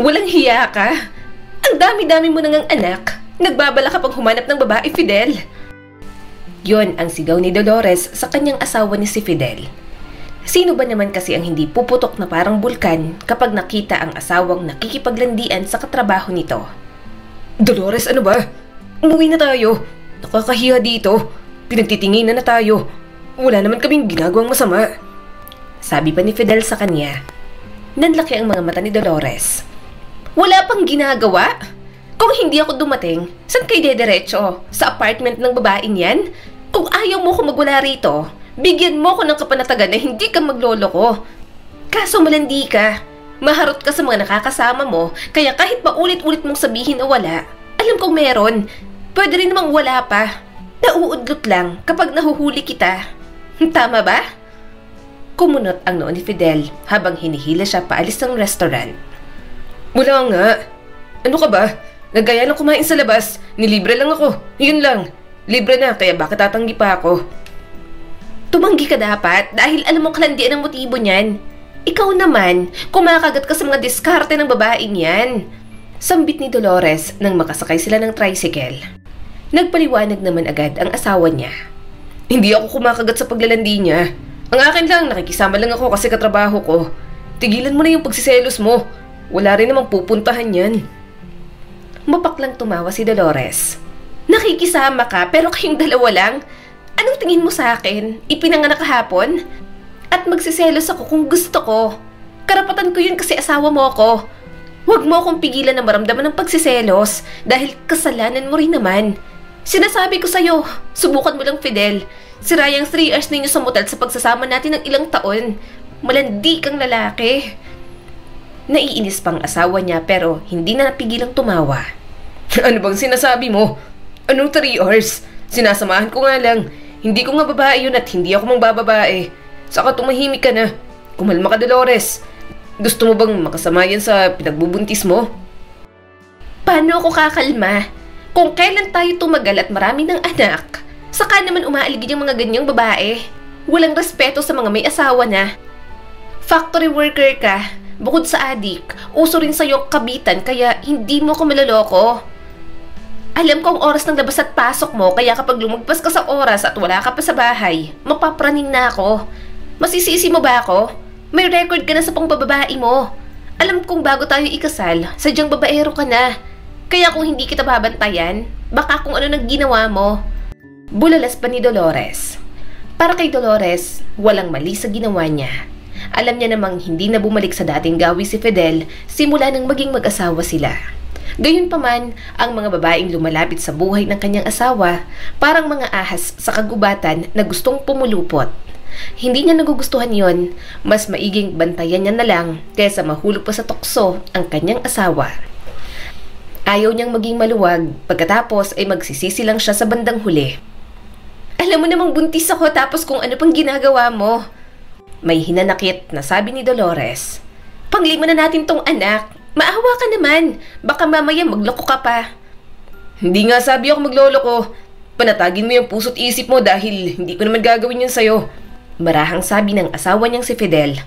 Walang hiya ka. Ang dami-dami mo nang anak. Nagbabala ka pang humanap ng babae, Fidel. Yon ang sigaw ni Dolores sa kanyang asawa ni si Fidel. Sino ba naman kasi ang hindi puputok na parang bulkan kapag nakita ang asawang nakikipaglandian sa katrabaho nito? Dolores, ano ba? Umuwi na tayo. Nakakahiya dito. Pinagtitinginan na tayo. Wala naman kaming ginagawang masama. Sabi pa ni Fidel sa kanya. Nanlaki ang mga mata ni Dolores. Wala pang ginagawa? Kung hindi ako dumating, saan kayo dediretso? Sa apartment ng babaeng yan? Kung ayaw mo ko magwala rito, bigyan mo ko ng kapanatagan na hindi ka magloloko. Kaso malandi ka. Maharot ka sa mga nakakasama mo, kaya kahit pa ulit-ulit mong sabihin na wala, alam kong meron. Pwede rin namang wala pa. Nauudlot lang kapag nahuhuli kita. Tama ba? Kumunot ang noo ni Fidel habang hinihila siya paalis ng restaurant. Wala nga. Ano ka ba? Nagaya lang kumain sa labas. Nilibre lang ako. Yun lang. Libre na, kaya bakit tatanggi pa ako? Tumanggi ka dapat dahil alam mo kalandian ang motibo niyan. Ikaw naman, kumakagat ka sa mga diskarte ng babaeng yan. Sambit ni Dolores nang makasakay sila ng tricycle. Nagpaliwanag naman agad ang asawa niya. Hindi ako kumakagat sa paglalandi niya. Ang akin lang, nakikisama lang ako kasi katrabaho ko. Tigilan mo na yung pagsiselos mo. Wala rin namang pupuntahan yan. Mapaklang tumawa si Dolores. Nakikisama ka pero kayong dalawa lang? Anong tingin mo sa akin? Ipinanganak kahapon? At magsiselos ako kung gusto ko. Karapatan ko yun kasi asawa mo ako. Huwag mo akong pigilan na maramdaman ng pagsiselos dahil kasalanan mo rin naman. Sinasabi ko sa'yo, subukan mo lang, Fidel. Sira yung 3 hours ninyo sa motel sa pagsasama natin ng ilang taon. Malandi kang lalaki. Naiinis pang asawa niya pero hindi na napigilang tumawa. Ano bang sinasabi mo? Anong 3 hours? Sinasamahan ko nga lang. Hindi ko nga babae yun at hindi ako mang bababae. Saka tumahimik ka na. Kumalma ka, Dolores. Gusto mo bang makasama yan sa pinagbubuntis mo? Paano ako kakalma? Kung kailan tayo tumagal at marami ng anak, saka naman umaaligid yung mga ganyang babae. Walang respeto sa mga may asawa na. Factory worker ka. Bukod sa adik, uso rin sa'yo kabitan kaya hindi mo ko maloloko. Alam ko ang oras ng labas at pasok mo kaya kapag lumagpas ka sa oras at wala ka pa sa bahay, mapapraning na ako. Masisisi mo ba ako? May record ka na sa pangbababae mo. Alam kong bago tayo ikasal, sadyang babaero ka na. Kaya kung hindi kita babantayan, baka kung ano nang ginawa mo. Bulalas pa ni Dolores. Para kay Dolores, walang mali sa ginawa niya. Alam niya namang hindi na bumalik sa dating gawi si Fidel simula nang maging mag-asawa sila. Gayunpaman, ang mga babaeng lumalapit sa buhay ng kanyang asawa parang mga ahas sa kagubatan na gustong pumulupot. Hindi niya nagugustuhan yon, mas maiging bantayan niya na lang kaysa mahulog pa sa tukso ang kanyang asawa. Ayaw niyang maging maluwag, pagkatapos ay magsisisi lang siya sa bandang huli. Alam mo namang buntis ako tapos kung ano pang ginagawa mo. May hinanakit na sabi ni Dolores. Panglima na natin tong anak. Maawa ka naman. Baka mamaya magloko ka pa. Hindi nga sabi ako magloloko. Panatagin mo yung puso't isip mo dahil hindi ko naman gagawin yun sa'yo. Marahang sabi ng asawa niyang si Fidel.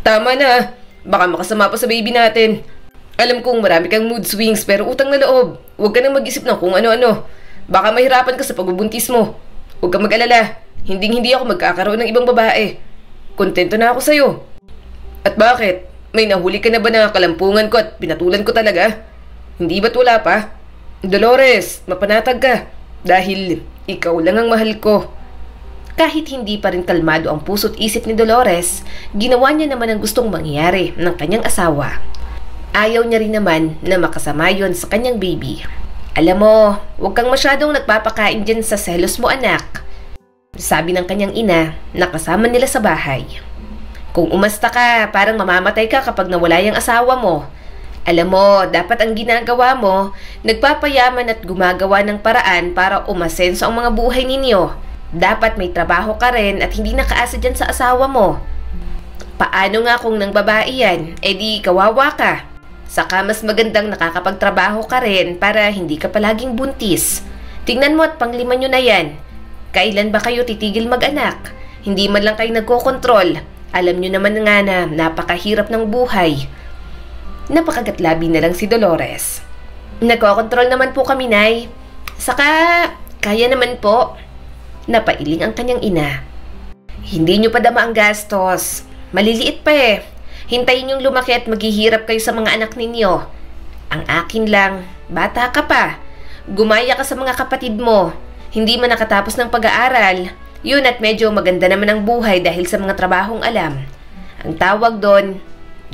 Tama na. Baka makasama pa sa baby natin. Alam kong marami kang mood swings pero utang na loob. Huwag ka nang mag-isip ng kung ano-ano. Baka mahirapan ka sa pagbubuntis mo. Huwag kang mag-alala. Hindi ako magkakaroon ng ibang babae. Kontento na ako sa'yo. At bakit? May nahuli ka na ba na kalampungan ko at pinatulan ko talaga? Hindi ba't wala pa? Dolores, mapanatag ka. Dahil ikaw lang ang mahal ko. Kahit hindi pa rin kalmado ang puso't isip ni Dolores, ginawa niya naman ang gustong mangyari ng kanyang asawa. Ayaw niya rin naman na makasama yon sa kanyang baby. Alam mo, huwag kang masyadong nagpapakain dyan sa selos mo, anak. Sabi ng kanyang ina na kasama nila sa bahay. Kung umasta ka, parang mamamatay ka kapag nawala yung asawa mo. Alam mo, dapat ang ginagawa mo, nagpapayaman at gumagawa ng paraan para umasenso ang mga buhay ninyo. Dapat may trabaho ka rin at hindi nakaasa dyan sa asawa mo. Paano nga kung nang babae yan, edi kawawa ka. Saka mas magandang nakakapagtrabaho ka rin para hindi ka palaging buntis. Tingnan mo at panglima nyo na yan. Kailan ba kayo titigil mag-anak? Hindi man lang kayo nagkokontrol. Alam nyo naman nga na napakahirap ng buhay. Napakagatlabi na lang si Dolores. Nagkokontrol naman po kami, Nay. Saka, kaya naman po. Napailing ang kanyang ina. Hindi nyo pa dama ang gastos. Maliliit pa eh. Hintayin yung lumaki at maghihirap kayo sa mga anak ninyo. Ang akin lang, bata ka pa. Gumaya ka sa mga kapatid mo. Hindi man nakatapos ng pag-aaral. Yun at medyo maganda naman ang buhay dahil sa mga trabahong alam. Ang tawag doon,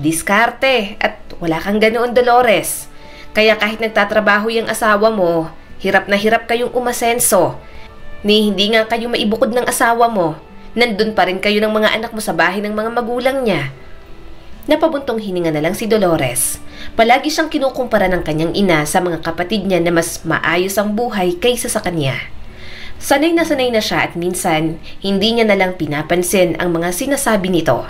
diskarte at wala kang ganoon, Dolores. Kaya kahit nagtatrabaho yung asawa mo, hirap na hirap kayong umasenso. Ni hindi nga kayo maibukod ng asawa mo, nandun pa rin kayo ng mga anak mo sa bahay ng mga magulang niya. Napabuntong hininga na lang si Dolores. Palagi siyang kinukumpara ng kanyang ina sa mga kapatid niya na mas maayos ang buhay kaysa sa kanya. Sanay na siya at minsan, hindi niya na lang pinapansin ang mga sinasabi nito.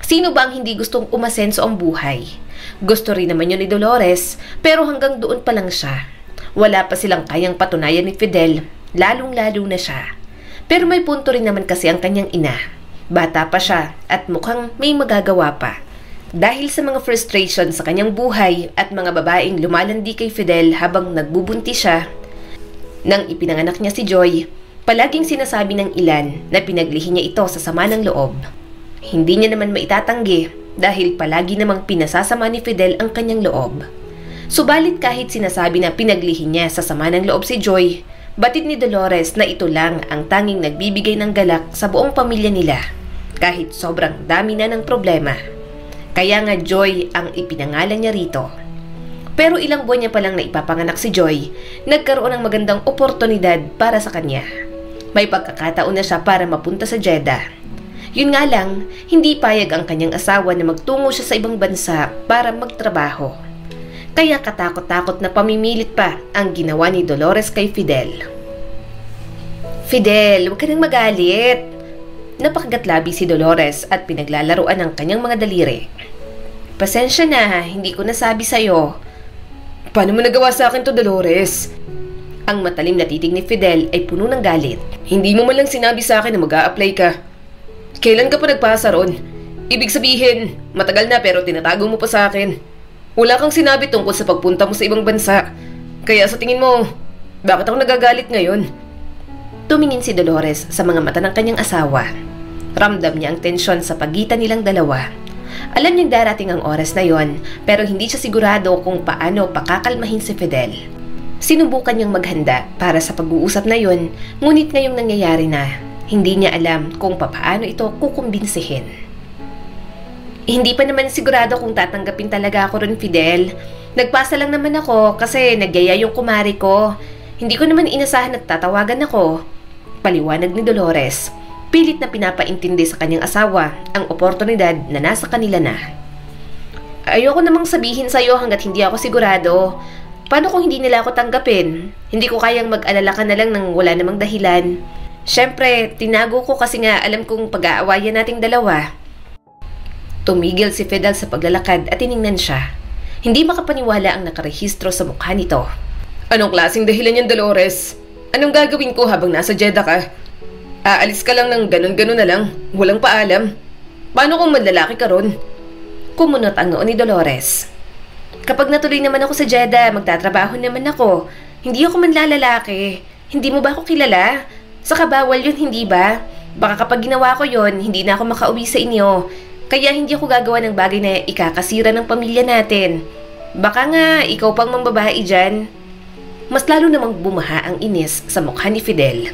Sino ba ang hindi gustong umasenso ang buhay? Gusto rin naman yun ni Dolores, pero hanggang doon pa lang siya. Wala pa silang kayang patunayan ni Fidel, lalong-lalo na siya. Pero may punto rin naman kasi ang kanyang ina. Bata pa siya at mukhang may magagawa pa. Dahil sa mga frustration sa kanyang buhay at mga babaeng lumalandi kay Fidel habang nagbubuntis siya, nang ipinanganak niya si Joy, palaging sinasabi ng ilan na pinaglihi niya ito sa sama ng loob. Hindi niya naman maitatanggi dahil palagi namang pinasasama ni Fidel ang kanyang loob. Subalit kahit sinasabi na pinaglihi niya sa sama ng loob si Joy, batid ni Dolores na ito lang ang tanging nagbibigay ng galak sa buong pamilya nila, kahit sobrang dami na ng problema. Kaya nga Joy ang ipinangalan niya rito. Pero ilang buwan niya palang na ipapanganak si Joy, nagkaroon ng magandang oportunidad para sa kanya. May pagkakataon na siya para mapunta sa Jeddah. Yun nga lang, hindi payag ang kanyang asawa na magtungo siya sa ibang bansa para magtrabaho. Kaya katakot-takot na pamimilit pa ang ginawa ni Dolores kay Fidel. Fidel, huwag ka nang magalit. Napakagatlabi si Dolores at pinaglalaruan ang kanyang mga daliri. Pasensya na, hindi ko nasabi sa'yo. Paano mo nagawa sa akin to, Dolores? Ang matalim na titig ni Fidel ay puno ng galit. Hindi mo man lang sinabi sa akin na mag-a-apply ka. Kailan ka pa nagpasa ron? Ibig sabihin, matagal na pero tinatago mo pa sa akin. Wala kang sinabi tungkol sa pagpunta mo sa ibang bansa. Kaya sa tingin mo, bakit ako nagagalit ngayon? Tumingin si Dolores sa mga mata ng kanyang asawa. Ramdam niya ang tensyon sa pagitan nilang dalawa. Alam niyang darating ang oras na yon, pero hindi siya sigurado kung paano pakakalmahin si Fidel. Sinubukan niyang maghanda para sa pag-uusap na yon, ngunit ngayong nangyayari na, hindi niya alam kung paano ito kukumbinsihin. Hindi pa naman sigurado kung tatanggapin talaga ako ron, Fidel. Nagpasa lang naman ako kasi nagyaya yung kumari ko. Hindi ko naman inasahan at tatawagan ako. Paliwanag ni Dolores. Pilit na pinapaintindi sa kanyang asawa ang oportunidad na nasa kanila na. Ayoko namang sabihin sa'yo hanggat hindi ako sigurado. Paano kung hindi nila ako tanggapin? Hindi ko kayang mag-alala ka na lang nang wala namang dahilan. Siyempre, tinago ko kasi nga alam kong pag-aawayan nating dalawa. Tumigil si Fidel sa paglalakad at tiningnan siya. Hindi makapaniwala ang nakarehistro sa mukha nito. Anong klaseng dahilan yan, Dolores? Anong gagawin ko habang nasa Jeddah ka? Aalis ka lang ng ganun-ganun na lang, walang paalam. Paano kung manlalaki ka ron? Kumunot ang noo ni Dolores. Kapag natuloy naman ako sa Jeddah, magtatrabaho naman ako. Hindi ako manlalalaki. Hindi mo ba ako kilala? Saka bawal yun, hindi ba? Baka kapag ginawa ko yun, hindi na ako makauwi sa inyo. Kaya hindi ako gagawa ng bagay na ikakasira ng pamilya natin. Baka nga, ikaw pang mambabae dyan. Mas lalo namang bumaha ang inis sa mukha ni Fidel.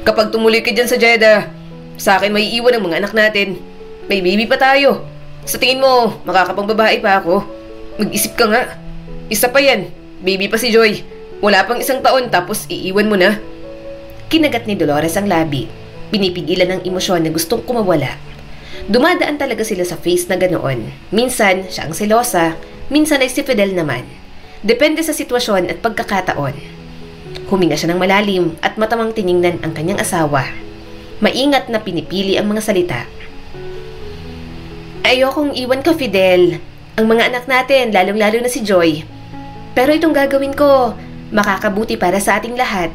Kapag tumuloy ka dyan sa Jeddah, sa akin may iwan ang mga anak natin. May baby pa tayo. Sa tingin mo, makakapangbabae pa ako? Mag-isip ka nga. Isa pa yan, baby pa si Joy. Wala pang 1 taon tapos iiwan mo na. Kinagat ni Dolores ang labi. Pinipigilan ng emosyon na gustong kumawala. Dumadaan talaga sila sa face na ganoon. Minsan, siya ang selosa. Minsan ay si Fidel naman. Depende sa sitwasyon at pagkakataon. Huminga siya ng malalim at matamang tiningnan ang kanyang asawa. Maingat na pinipili ang mga salita. Ayokong iwan ka, Fidel. Ang mga anak natin, lalong-lalo na si Joy. Pero itong gagawin ko, makakabuti para sa ating lahat.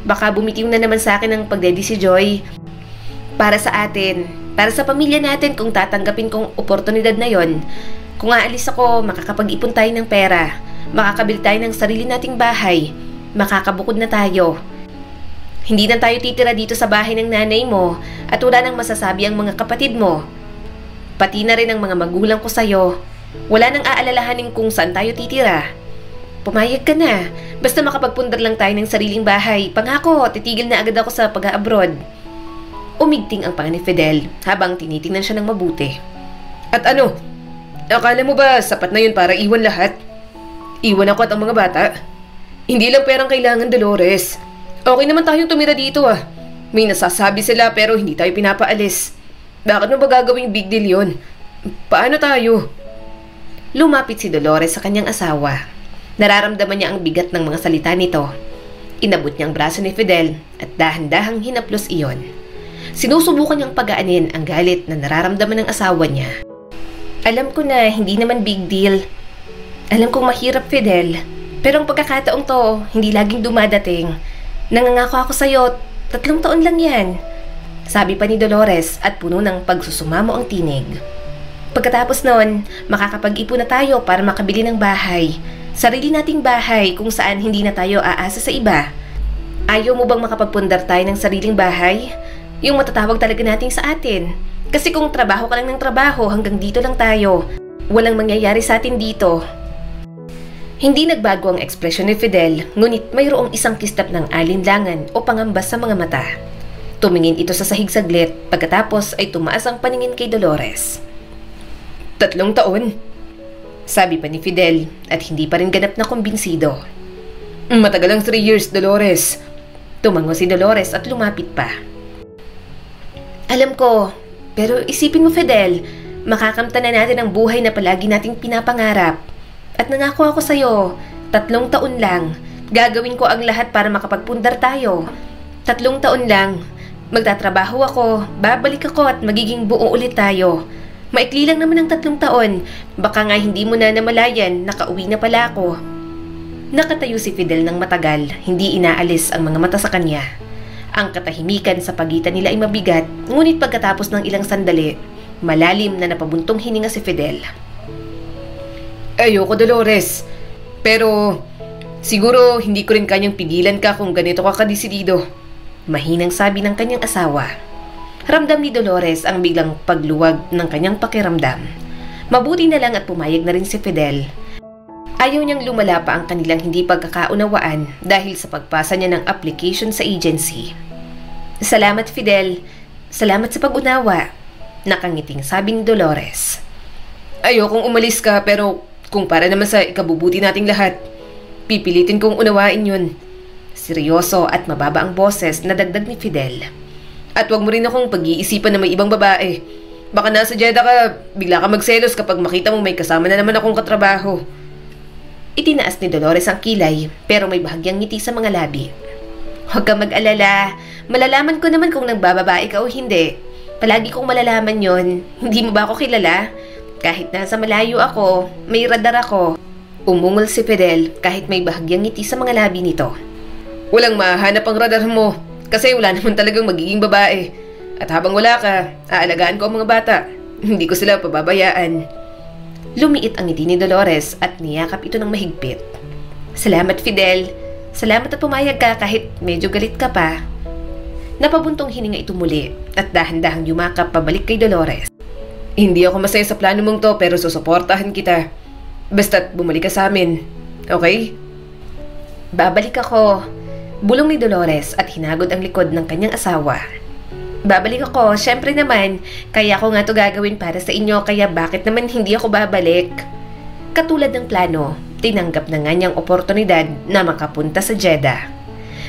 Baka bumitiw na naman sa akin ang pagdedi si Joy. Para sa atin, para sa pamilya natin kung tatanggapin kong oportunidad na yon. Kung aalis ako, makakapag-ipon tayo ng pera, makakabili tayo ng sarili nating bahay, makakabukod na tayo. Hindi na tayo titira dito sa bahay ng nanay mo at wala nang masasabi ang mga kapatid mo. Pati na rin ang mga magulang ko sa'yo. Wala nang aalalahanin kung saan tayo titira. Pumayag ka na. Basta makapagpundar lang tayo ng sariling bahay. Pangako, titigil na agad ako sa pag-a-abroad. Umigting ang panga ni Fidel habang tinitingnan siya ng mabuti. At ano? Akala mo ba sapat na yun para iwan lahat? Iwan ako at ang mga bata? Hindi lang perang kailangan, Dolores. Okay naman tayong tumira dito ah. May nasasabi sila pero hindi tayo pinapaalis. Bakit mo ba gagawing big deal yun? Paano tayo? Lumapit si Dolores sa kanyang asawa. Nararamdaman niya ang bigat ng mga salita nito. Inabot niya ang braso ni Fidel at dahan-dahang hinaplos iyon. Sinusubukan niyang pagaanin ang galit na nararamdaman ng asawa niya. Alam ko na hindi naman big deal. Alam kong mahirap, Fidel. Pero ang pagkakataong to, hindi laging dumadating. Nangangako ako sa'yo, 3 taon lang yan. Sabi pa ni Dolores at puno ng pagsusumamo ang tinig. Pagkatapos nun, makakapag-ipon na tayo para makabili ng bahay. Sarili nating bahay kung saan hindi na tayo aasa sa iba. Ayaw mo bang makapagpundar tayo ng sariling bahay? Yung matatawag talaga natin sa atin. Kasi kung trabaho ka lang ng trabaho hanggang dito lang tayo, walang mangyayari sa atin dito. Hindi nagbago ang ekspresyon ni Fidel, ngunit mayroong isang kislap ng alinlangan o pangambas sa mga mata. Tumingin ito sa sahig saglit, pagkatapos ay tumaas ang paningin kay Dolores. 3 taon? Sabi pa ni Fidel at hindi pa rin ganap na kumbinsido. Matagal ang 3 years, Dolores. Tumango si Dolores at lumapit pa. Alam ko, pero isipin mo, Fidel, makakamta na natin ang buhay na palagi nating pinapangarap. At nangako ako sa'yo, 3 taon lang, gagawin ko ang lahat para makapagpundar tayo. 3 taon lang, magtatrabaho ako, babalik ako at magiging buo ulit tayo. Maikli lang naman ang 3 taon, baka nga hindi mo na namalayan, nakauwi na pala ako. Nakatayo si Fidel ng matagal, hindi inaalis ang mga mata sa kanya. Ang katahimikan sa pagitan nila ay mabigat, ngunit pagkatapos ng ilang sandali, malalim na napabuntong hininga si Fidel. Ayoko, Dolores. Pero siguro hindi ko rin kanyang pigilan ka kung ganito ka kadesidido. Mahinang sabi ng kanyang asawa. Ramdam ni Dolores ang biglang pagluwag ng kanyang pakiramdam. Mabuti na lang at pumayag na rin si Fidel. Ayaw niyang lumala pa ang kanilang hindi pagkakaunawaan dahil sa pagpasa niya ng application sa agency. Salamat, Fidel. Salamat sa pag-unawa. Nakangiting sabi ni Dolores. Ayokong umalis ka pero kung para naman sa ikabubuti nating lahat, pipilitin kong unawain yun. Seryoso at mababa ang boses na dagdag ni Fidel. At wag mo rin akong pag-iisipan na may ibang babae. Baka nasa Jeddah ka, bigla ka magselos kapag makita mong may kasama na naman akong katrabaho. Itinaas ni Dolores ang kilay pero may bahagyang ngiti sa mga labi. Huwag kang mag-alala, malalaman ko naman kung nagbababae ka o hindi. Palagi kong malalaman yon. Hindi mo ba ako kilala? Kahit nasa malayo ako, may radar ako. Umungol si Fidel kahit may bahagyang ngiti sa mga labi nito. Walang mahanap ang radar mo kasi wala naman talagang magiging babae. At habang wala ka, aalagaan ko ang mga bata. Hindi ko sila pababayaan. Lumiit ang ngiti ni Dolores at niyakap ito ng mahigpit. Salamat, Fidel. Salamat at pumayag ka kahit medyo galit ka pa. Napabuntong hininga ito muli at dahan-dahang yumakap pabalik kay Dolores. Hindi ako masaya sa plano mong to pero susuportahan kita. Basta't bumalik ka sa amin. Okay? Babalik ako. Bulong ni Dolores at hinagod ang likod ng kanyang asawa. Babalik ako, syempre naman. Kaya ko nga to gagawin para sa inyo, kaya bakit naman hindi ako babalik? Katulad ng plano, tinanggap na nga niyang oportunidad na makapunta sa Jeddah.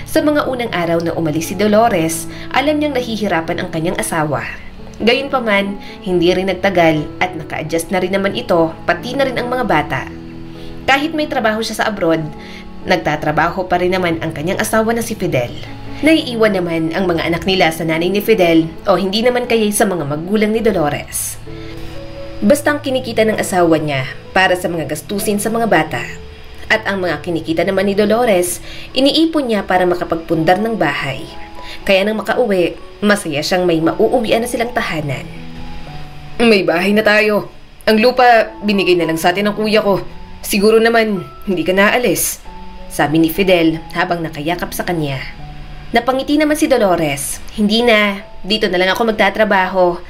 Sa mga unang araw na umalis si Dolores, alam niyang nahihirapan ang kanyang asawa. Gayunpaman, hindi rin nagtagal at naka-adjust na rin naman ito, pati na rin ang mga bata. Kahit may trabaho siya sa abroad, nagtatrabaho pa rin naman ang kanyang asawa na si Fidel. Naiiwan naman ang mga anak nila sa nanay ni Fidel o hindi naman kaya sa mga magulang ni Dolores. Basta ang kinikita ng asawa niya para sa mga gastusin sa mga bata. At ang mga kinikita naman ni Dolores, iniipon niya para makapagpundar ng bahay. Kaya nang makauwi, masaya siyang may mauuwian na silang tahanan. May bahay na tayo. Ang lupa, binigay na lang sa atin ng kuya ko. Siguro naman, hindi ka naalis. Sabi ni Fidel habang nakayakap sa kanya. Napangiti naman si Dolores. Hindi na, dito na lang ako magtatrabaho.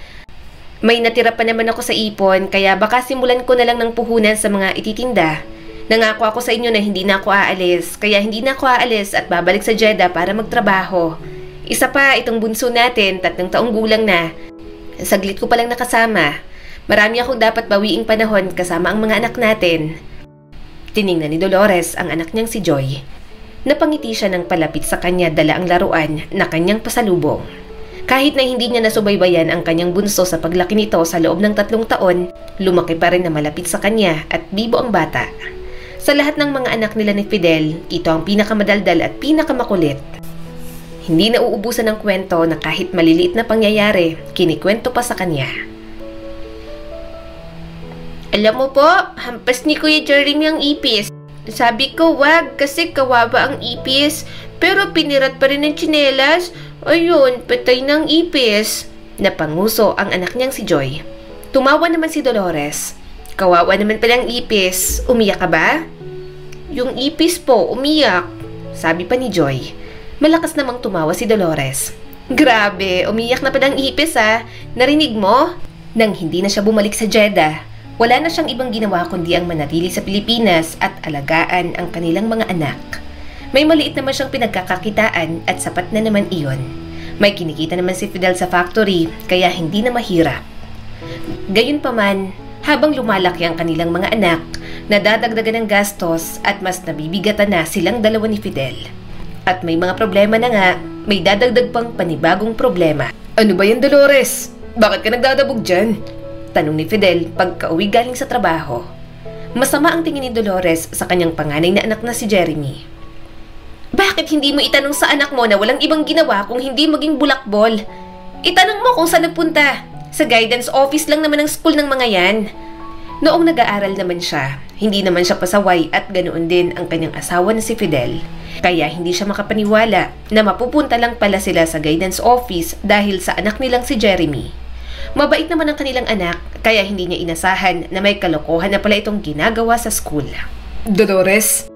May natira pa naman ako sa ipon, kaya baka simulan ko na lang ng puhunan sa mga ititinda. Nangako ako sa inyo na hindi na ako aalis, kaya hindi na ako aalis at babalik sa Jeddah para magtrabaho. Isa pa, itong bunso natin, 3 taong gulang na. Saglit ko palang nakasama. Marami akong dapat bawiing panahon kasama ang mga anak natin. Tiningnan ni Dolores ang anak niyang si Joy. Napangiti siya ng palapit sa kanya dala ang laruan na kanyang pasalubong. Kahit na hindi niya nasubaybayan ang kanyang bunso sa paglaki nito sa loob ng 3 taon, lumaki pa rin na malapit sa kanya at bibo ang bata. Sa lahat ng mga anak nila ni Fidel, ito ang pinakamadaldal at pinakamakulit. Hindi na uubusan ng kwento na kahit maliliit na pangyayari, kinikwento pa sa kanya. Alam mo po, hampas ni Kuya Jeremy ang ipis. Sabi ko wag kasi kawawa ang ipis, pero pinirat pa rin ng tsinelas. Ayun, patay ng ipis. Napanguso ang anak niyang si Joy. Tumawa naman si Dolores. Kawawa naman palang ipis. Umiyak ka ba? Yung ipis po, umiyak. Sabi pa ni Joy. Malakas namang tumawa si Dolores. Grabe, umiyak na palang ipis ha. Narinig mo? Nang hindi na siya bumalik sa Jeddah, wala na siyang ibang ginawa kundi ang manatili sa Pilipinas at alagaan ang kanilang mga anak. May maliit naman siyang pinagkakakitaan at sapat na naman iyon. May kinikita naman si Fidel sa factory kaya hindi na mahirap. Gayunpaman, habang lumalaki ang kanilang mga anak, nadadagdagan ng gastos at mas nabibigatan na silang dalawa ni Fidel. At may mga problema na nga, may dadagdag pang panibagong problema. Ano ba yan, Dolores? Bakit ka nagdadabog dyan? Tanong ni Fidel pagka-uwi galing sa trabaho. Masama ang tingin ni Dolores sa kanyang panganay na anak na si Jeremy. Bakit hindi mo itanong sa anak mo na walang ibang ginawa kung hindi maging bulakbol? Itanong mo kung saan nagpunta. Sa guidance office lang naman ang school ng mga yan. Noong nag-aaral naman siya, hindi naman siya pasaway at ganoon din ang kanyang asawa na si Fidel. Kaya hindi siya makapaniwala na mapupunta lang pala sila sa guidance office dahil sa anak nilang si Jeremy. Mabait naman ang kanilang anak kaya hindi niya inasahan na may kalokohan na pala itong ginagawa sa school. Dolores?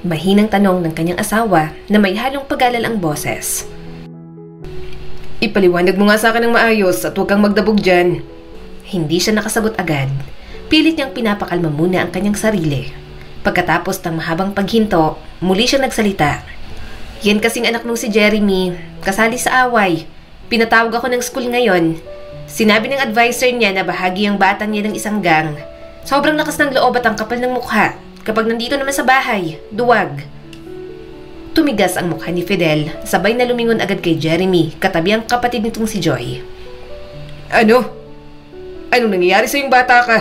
Mahinang tanong ng kanyang asawa na may halong pag-alala ang boses. Ipaliwanag mo nga sa akin ng maayos at huwag kang magdabog dyan. Hindi siya nakasagot agad. Pilit niyang pinapakalma muna ang kanyang sarili. Pagkatapos ng mahabang paghinto, muli siya nagsalita. Yan kasing anak nung si Jeremy, kasali sa away. Pinatawag ako ng school ngayon. Sinabi ng advisor niya na bahagi ang bata niya ng isang gang. Sobrang lakas ng loob at ang kapal ng mukha. Kapag nandito naman sa bahay, duwag. Tumigas ang mukha ni Fidel, sabay na lumingon agad kay Jeremy, katabi ang kapatid nitong si Joy. Ano? Anong nangyayari sa yung bata ka?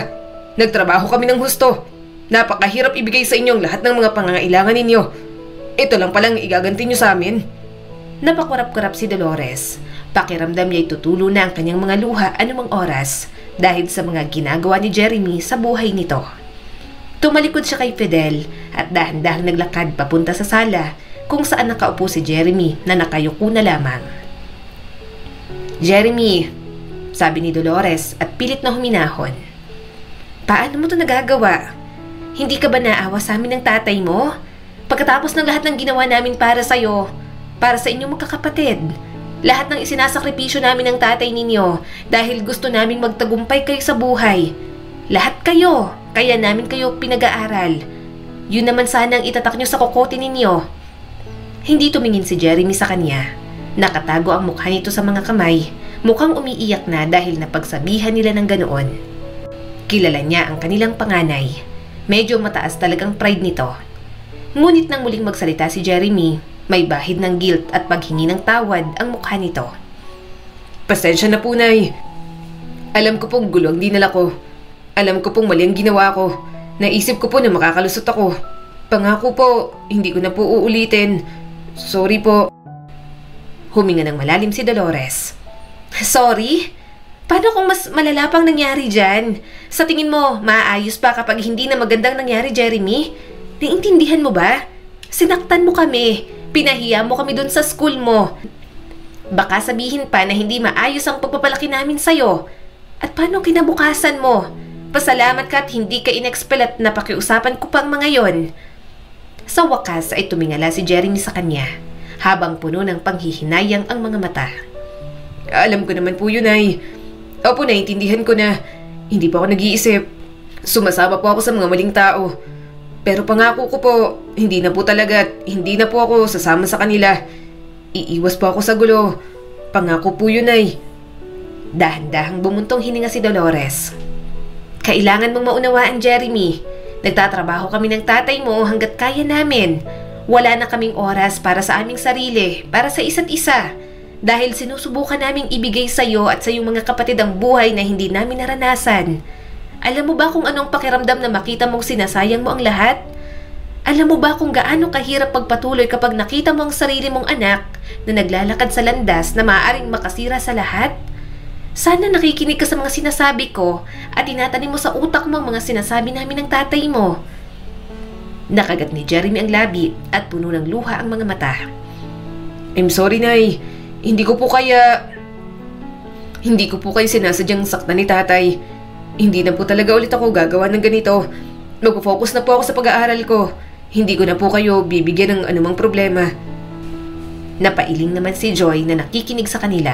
Nagtrabaho kami ng husto. Napakahirap ibigay sa inyong lahat ng mga pangangailangan ninyo. Ito lang palang igaganti nyo sa amin. Napakurap-kurap si Dolores. Pakiramdam niya itutulo na ang kanyang mga luha anumang oras dahil sa mga ginagawa ni Jeremy sa buhay nito. Tumalikod siya kay Fidel at dahan-dahang naglakad papunta sa sala kung saan nakaupo si Jeremy na nakayuko na lamang. Jeremy, sabi ni Dolores at pilit na huminahon. Paano mo ito nagagawa? Hindi ka ba naawa sa amin ng tatay mo? Pagkatapos ng lahat ng ginawa namin para sa'yo, para sa inyong magkakapatid, lahat ng isinasakripisyo namin ng tatay ninyo dahil gusto naming magtagumpay kayo sa buhay. Lahat kayo, kaya namin kayo pinag-aaral. Yun naman sana ang itatak nyo sa kokote ninyo. Hindi tumingin si Jeremy sa kanya. Nakatago ang mukha nito sa mga kamay. Mukhang umiiyak na dahil napagsabihan nila ng ganoon. Kilala niya ang kanilang panganay. Medyo mataas talagang pride nito. Ngunit nang muling magsalita si Jeremy, may bahid ng guilt at paghingi ng tawad ang mukha nito. Pasensya na po, Nay. Alam ko pong gulo ang dinala ko. Alam ko pong mali ang ginawa ko. Naisip ko po na makakalusot ako. Pangako po, hindi ko na po uulitin. Sorry po. Huminga ng malalim si Dolores. Sorry? Paano kung mas malala pang nangyari dyan? Sa tingin mo, maaayos pa kapag hindi na magandang nangyari, Jeremy? Naiintindihan mo ba? Sinaktan mo kami. Pinahiya mo kami dun sa school mo. Baka sabihin pa na hindi maayos ang pagpapalaki namin sa'yo. At paano kinabukasan mo? Pasalamat ka at hindi ka inexpel at napakiusapan ko pang mga yon. Sa wakas ay tumingala si Jeremy sa kanya, habang puno ng panghihinayang ang mga mata. Alam ko naman po yun ay. Opo, naiintindihan ko na. Hindi pa ako nag-iisip. Sumasama po ako sa mga maling tao. Pero pangako ko po, hindi na po talaga at hindi na po ako sasama sa kanila. Iiwas po ako sa gulo. Pangako po yun ay. Dahan-dahang bumuntong hininga si Dolores. Kailangan mong maunawaan, Jeremy. Nagtatrabaho kami ng tatay mo hanggat kaya namin. Wala na kaming oras para sa aming sarili, para sa isa't isa. Dahil sinusubukan naming ibigay sa iyo at sa iyong mga kapatid ang buhay na hindi namin naranasan. Alam mo ba kung anong pakiramdam na makita mong sinasayang mo ang lahat? Alam mo ba kung gaano kahirap pagpatuloy kapag nakita mo ang sarili mong anak na naglalakad sa landas na maaaring makasira sa lahat? Sana nakikinig ka sa mga sinasabi ko at tinatanim mo sa utak mo ang mga sinasabi namin ng tatay mo. Nakagat ni Jeremy ang labi at puno ng luha ang mga mata. I'm sorry, Nay. Hindi ko po kayo sinasadyang saktan ni tatay. Hindi na po talaga ulit ako gagawa ng ganito. Mag-focus na po ako sa pag-aaral ko. Hindi ko na po kayo bibigyan ng anumang problema. Napailing naman si Joy na nakikinig sa kanila.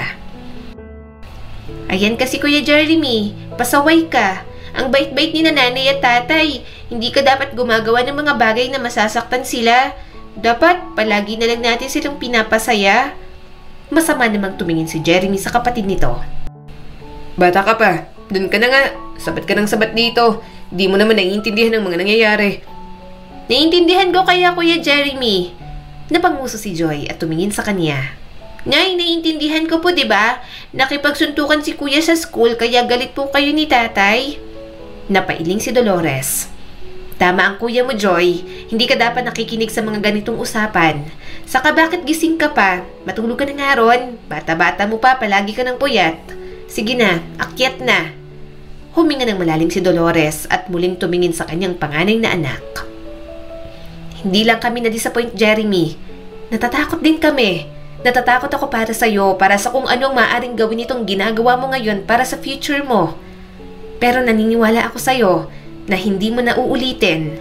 Ayan kasi Kuya Jeremy, pasaway ka. Ang bait-bait ni nanay at tatay. Hindi ka dapat gumagawa ng mga bagay na masasaktan sila. Dapat palagi na lang natin silang pinapasaya. Masama namang tumingin si Jeremy sa kapatid nito. Bata ka pa. Doon ka na nga. Sabat ka ng sabat dito. Di mo naman naiintindihan ang mga nangyayari. Naiintindihan ko kaya Kuya Jeremy. Napanguso si Joy at tumingin sa kanya. Nay, naiintindihan ko po, diba? Nakipagsuntukan si Kuya sa school kaya galit po kayo ni tatay. Napailing si Dolores. Tama ang kuya mo, Joy. Hindi ka dapat nakikinig sa mga ganitong usapan. Saka bakit gising ka pa? Matulog ka na nga ron. Bata-bata mo pa, palagi ka ng puyat. Sige na, akyat na. Huminga ng malalim si Dolores at muling tumingin sa kanyang panganay na anak. Hindi lang kami na-disappoint, Jeremy. Natatakot din kami. Natatakot ako para sa'yo, para sa kung anong maaaring gawin itong ginagawa mo ngayon para sa future mo. Pero naniniwala ako sa'yo na hindi mo na uulitin.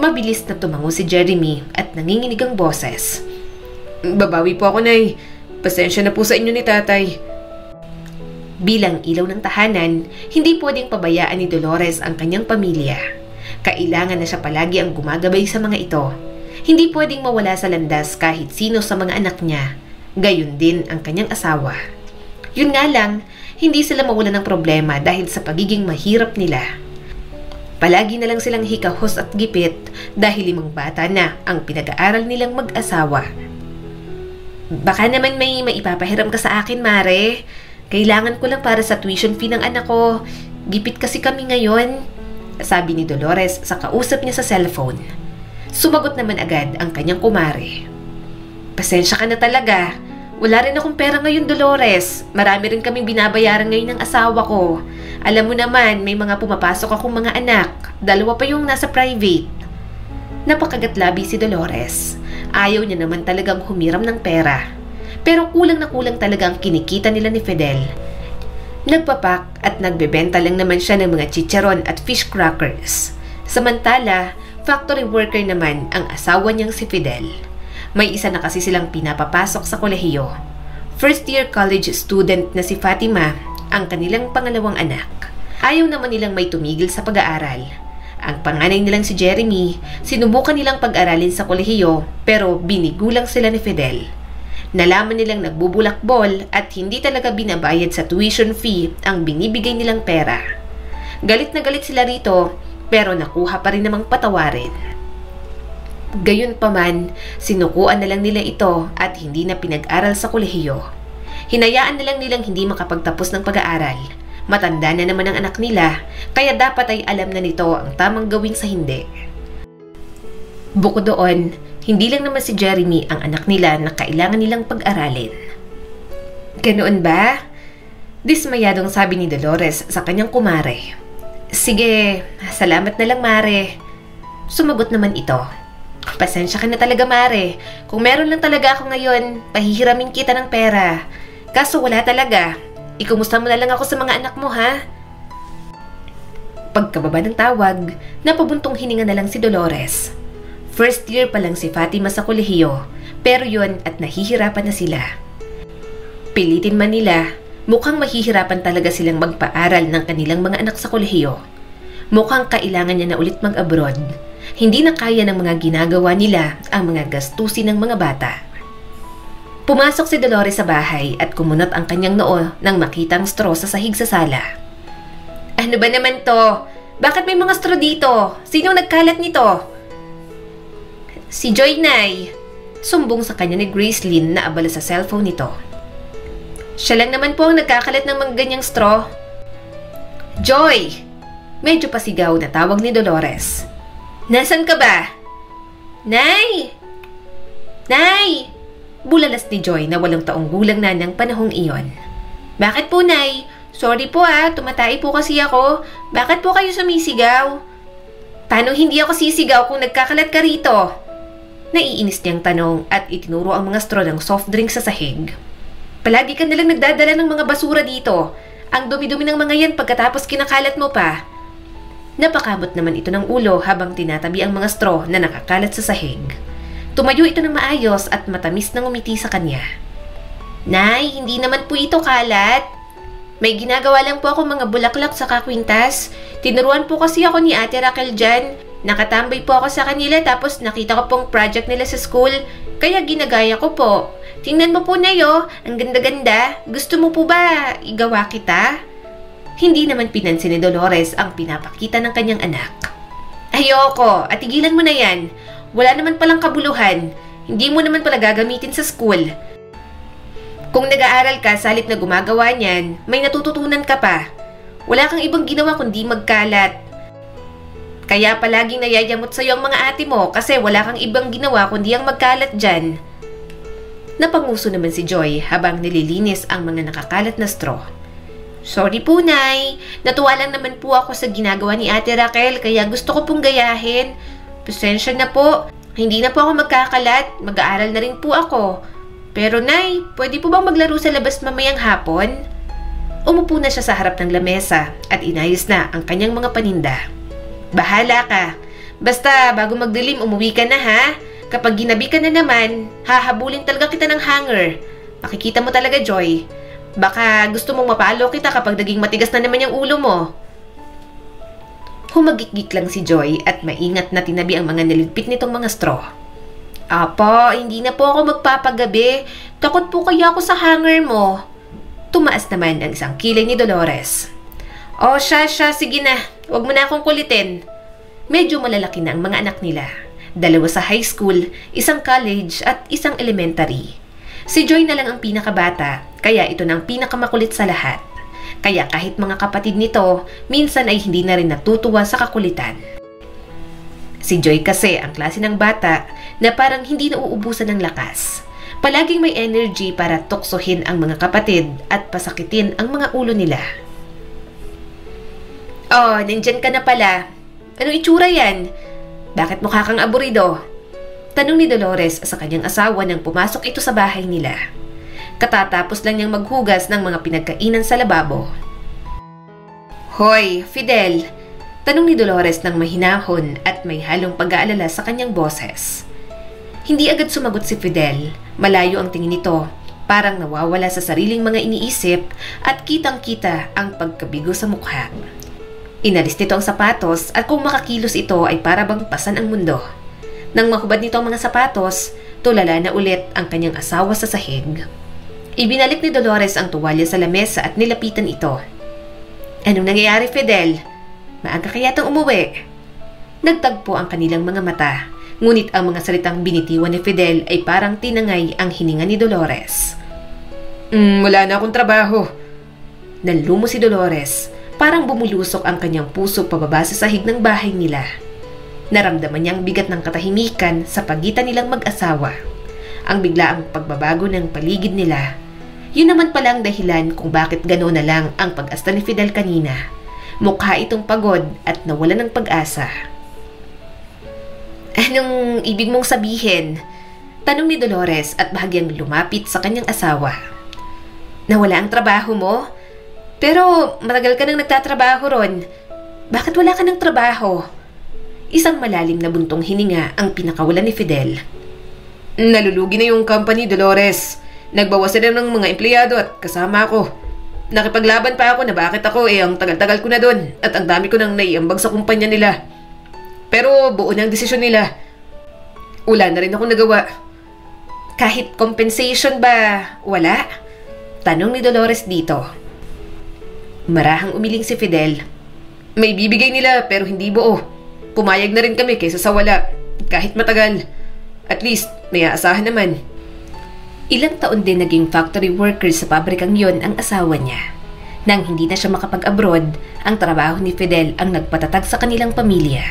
Mabilis na tumango si Jeremy at nanginginig ang boses. Babawi po ako, Nay. Pasensya na po sa inyo ni tatay. Bilang ilaw ng tahanan, hindi pwedeng pabayaan ni Dolores ang kanyang pamilya. Kailangan na siya palagi ang gumagabay sa mga ito. Hindi pwedeng mawala sa landas kahit sino sa mga anak niya. Gayon din ang kanyang asawa. Yun nga lang, hindi sila mawala ng problema dahil sa pagiging mahirap nila. Palagi na lang silang hikahos at gipit dahil 5 bata na ang pinag-aaral nilang mag-asawa. Baka naman may maipapahiram ka sa akin, Mare. Kailangan ko lang para sa tuition fee ng anak ko. Gipit kasi kami ngayon, sabi ni Dolores sa kausap niya sa cellphone. Sumagot naman agad ang kanyang kumare. Pasensya ka na talaga. Wala rin akong pera ngayon, Dolores. Marami rin kaming binabayaran ngayon ng asawa ko. Alam mo naman, may mga pumapasok akong mga anak. 2 pa yung nasa private. Napakagatlabi si Dolores. Ayaw niya naman talagang humiram ng pera. Pero kulang na kulang talaga ang kinikita nila ni Fidel. Nagpapak at nagbebenta lang naman siya ng mga chicharon at fish crackers. Samantala, factory worker naman ang asawa niyang si Fidel. May isa na kasi silang pinapapasok sa kolehiyo. First year college student na si Fatima, ang kanilang pangalawang anak. Ayaw naman nilang may tumigil sa pag-aaral. Ang panganay nilang si Jeremy, sinubukan nilang pag-aralin sa kolehiyo pero binigulang sila ni Fidel. Nalaman nilang nagbubulakbol at hindi talaga binabayad sa tuition fee ang binibigay nilang pera. Galit na galit sila rito pero nakuha pa rin namang patawarin. Gayunpaman, sinukuan na lang nila ito at hindi na pinag-aral sa kolehiyo. Hinayaan na lang nilang hindi makapagtapos ng pag-aaral. Matanda na naman ang anak nila, kaya dapat ay alam na nito ang tamang gawin sa hindi. Bukod doon, hindi lang naman si Jeremy ang anak nila na kailangan nilang pag-aralin. Ganoon ba? Dismayadong sabi ni Dolores sa kanyang kumare. Sige, salamat na lang, Mare. Sumagot naman ito. Pasensya ka na talaga, Mare. Kung meron lang talaga ako ngayon, pahihiramin kita ng pera. Kaso wala talaga. ikumusta mo na lang ako sa mga anak mo, ha? Pagkababa ng tawag, napabuntong hininga na lang si Dolores. First year pa lang si Fatima sa kolehiyo, pero yun at nahihirapan na sila. Pilitin man nila, mukhang mahihirapan talaga silang magpaaral ng kanilang mga anak sa kolehiyo. Mukhang kailangan niya na ulit mag-abroad. Hindi na kaya ng mga ginagawa nila ang mga gastusin ng mga bata. Pumasok si Dolores sa bahay at kumunot ang kanyang noo nang makita ang straw sa sahig sa sala. Ano ba naman to? Bakit may mga straw dito? Sinong nagkalat nito? Si Joy, Nay. Sumbong sa kanya ni Gracelyn na abala sa cellphone nito. Siya lang naman po ang nagkakalat ng mga ganyang straw. Joy! Medyo pasigaw na tawag ni Dolores. Nasaan ka ba? Nay! Nay! Bulalas ni Joy na 8 taong gulang na ng panahong iyon. Bakit po, Nay? Sorry po tumatay po kasi ako. Bakit po kayo sumisigaw? Paano hindi ako sisigaw kung nagkakalat ka rito? Naiinis niyang tanong at itinuro ang mga straw ng soft drink sa sahig. Palagi ka nalang nagdadala ng mga basura dito. Ang dumi-dumi ng mga yan pagkatapos kinakalat mo pa. Napakamot naman ito ng ulo habang tinatabi ang mga straw na nakakalat sa sahig. Tumayo ito ng maayos at matamis na ngumiti sa kanya. Nay, hindi naman po ito kalat. May ginagawa lang po ako mga bulaklak sa kakwintas. Tinuruan po kasi ako ni Ate Raquel dyan. Nakatambay po ako sa kanila tapos nakita ko pong project nila sa school. Kaya ginagaya ko po. Tingnan mo po, Nay, ang ganda-ganda. Gusto mo po ba igawa kita? Hindi naman pinansin ni Dolores ang pinapakita ng kanyang anak. Ayoko, at tigilan mo na yan. Wala naman palang kabuluhan. Hindi mo naman pala gagamitin sa school. Kung nag-aaral ka sa halip na gumagawa niyan, may natututunan ka pa. Wala kang ibang ginawa kundi magkalat. Kaya palaging nayayamot sa'yo ang mga ate mo kasi wala kang ibang ginawa kundi ang magkalat dyan. Napanguso naman si Joy habang nililinis ang mga nakakalat na straw. Sorry po, Nay. Natuwa lang naman po ako sa ginagawa ni Ate Raquel kaya gusto ko pong gayahin. Pasensya na po. Hindi na po ako magkakalat. Mag-aaral na rin po ako. Pero, Nay, pwede po bang maglaro sa labas mamayang hapon? Umupo na siya sa harap ng lamesa at inayos na ang kanyang mga paninda. Bahala ka. Basta bago magdilim umuwi ka na, ha? Kapag ginabi ka na naman, hahabulin talaga kita ng hanger. Makikita mo talaga, Joy. Baka gusto mong mapalo kita kapag naging matigas na naman yung ulo mo. Humagikgik lang si Joy at maingat na tinabi ang mga niligpit nitong mga straw. Apo, hindi na po ako magpapagabi. Takot po kaya ako sa hanger mo. Tumaas naman ang isang kilay ni Dolores. O siya, sige na. Huwag mo na akong kulitin. Medyo malalaki na ang mga anak nila. 2 sa high school, 1 college at 1 elementary. Si Joy na lang ang pinakabata, kaya ito na ang pinakamakulit sa lahat. Kaya kahit mga kapatid nito, minsan ay hindi na rin natutuwa sa kakulitan. Si Joy kasi ang klase ng bata na parang hindi nauubusan ng lakas. Palaging may energy para tuksohin ang mga kapatid at pasakitin ang mga ulo nila. Oh, nandyan ka na pala. Anong itsura yan? Bakit mukha kang aburido? Tanong ni Dolores sa kanyang asawa nang pumasok ito sa bahay nila. Katatapos lang niyang maghugas ng mga pinagkainan sa lababo. Hoy, Fidel! Tanong ni Dolores ng mahinahon at may halong pag-aalala sa kanyang boses. Hindi agad sumagot si Fidel. Malayo ang tingin nito. Parang nawawala sa sariling mga iniisip at kitang-kita ang pagkabigo sa mukha. Inalis nito ang sapatos at kung makakilos ito ay para bang pasan ang mundo. Nang mahubad nito ang mga sapatos, tulala na ulit ang kanyang asawa sa sahig. Ibinalik ni Dolores ang tuwalya sa lamesa at nilapitan ito. Anong nangyayari, Fidel? Maaga kaya itong umuwi? Nagtagpo ang kanilang mga mata, ngunit ang mga salitang binitiwan ni Fidel ay parang tinangay ang hininga ni Dolores. Wala na akong trabaho. Nalumo si Dolores, parang bumulusok ang kanyang puso pababa sa sahig ng bahay nila. Naramdaman niya ang bigat ng katahimikan sa pagitan nilang mag-asawa. Ang biglaang pagbabago ng paligid nila. Yun naman pala ang dahilan kung bakit gano'n na lang ang pag-asta ni Fidel kanina. Mukha itong pagod at nawalan ng pag-asa. Anong ibig mong sabihin? Tanong ni Dolores at bahagyang lumapit sa kanyang asawa. Nawala ang trabaho mo? Pero matagal ka nang nagtatrabaho ron. Bakit wala ka ng trabaho? Isang malalim na buntong hininga ang pinakawalan ni Fidel. Nalulugi na yung company, Dolores. Nagbawas sila ng mga empleyado at kasama ako. Nakipaglaban pa ako na bakit ako ang tagal-tagal ko na doon at ang dami ko nang naiambag sa kumpanya nila. Pero buo na ang desisyon nila. Wala na rin ako nagawa. Kahit compensation ba, wala? Tanong ni Dolores dito. Marahang umiling si Fidel. May bibigay nila pero hindi buo. Pumayag na rin kami kaysa sa wala. Kahit matagal. At least, may aasahan naman. Ilang taon din naging factory worker sa pabrikang yon ang asawa niya. Nang hindi na siya makapag-abroad, ang trabaho ni Fidel ang nagpatatag sa kanilang pamilya.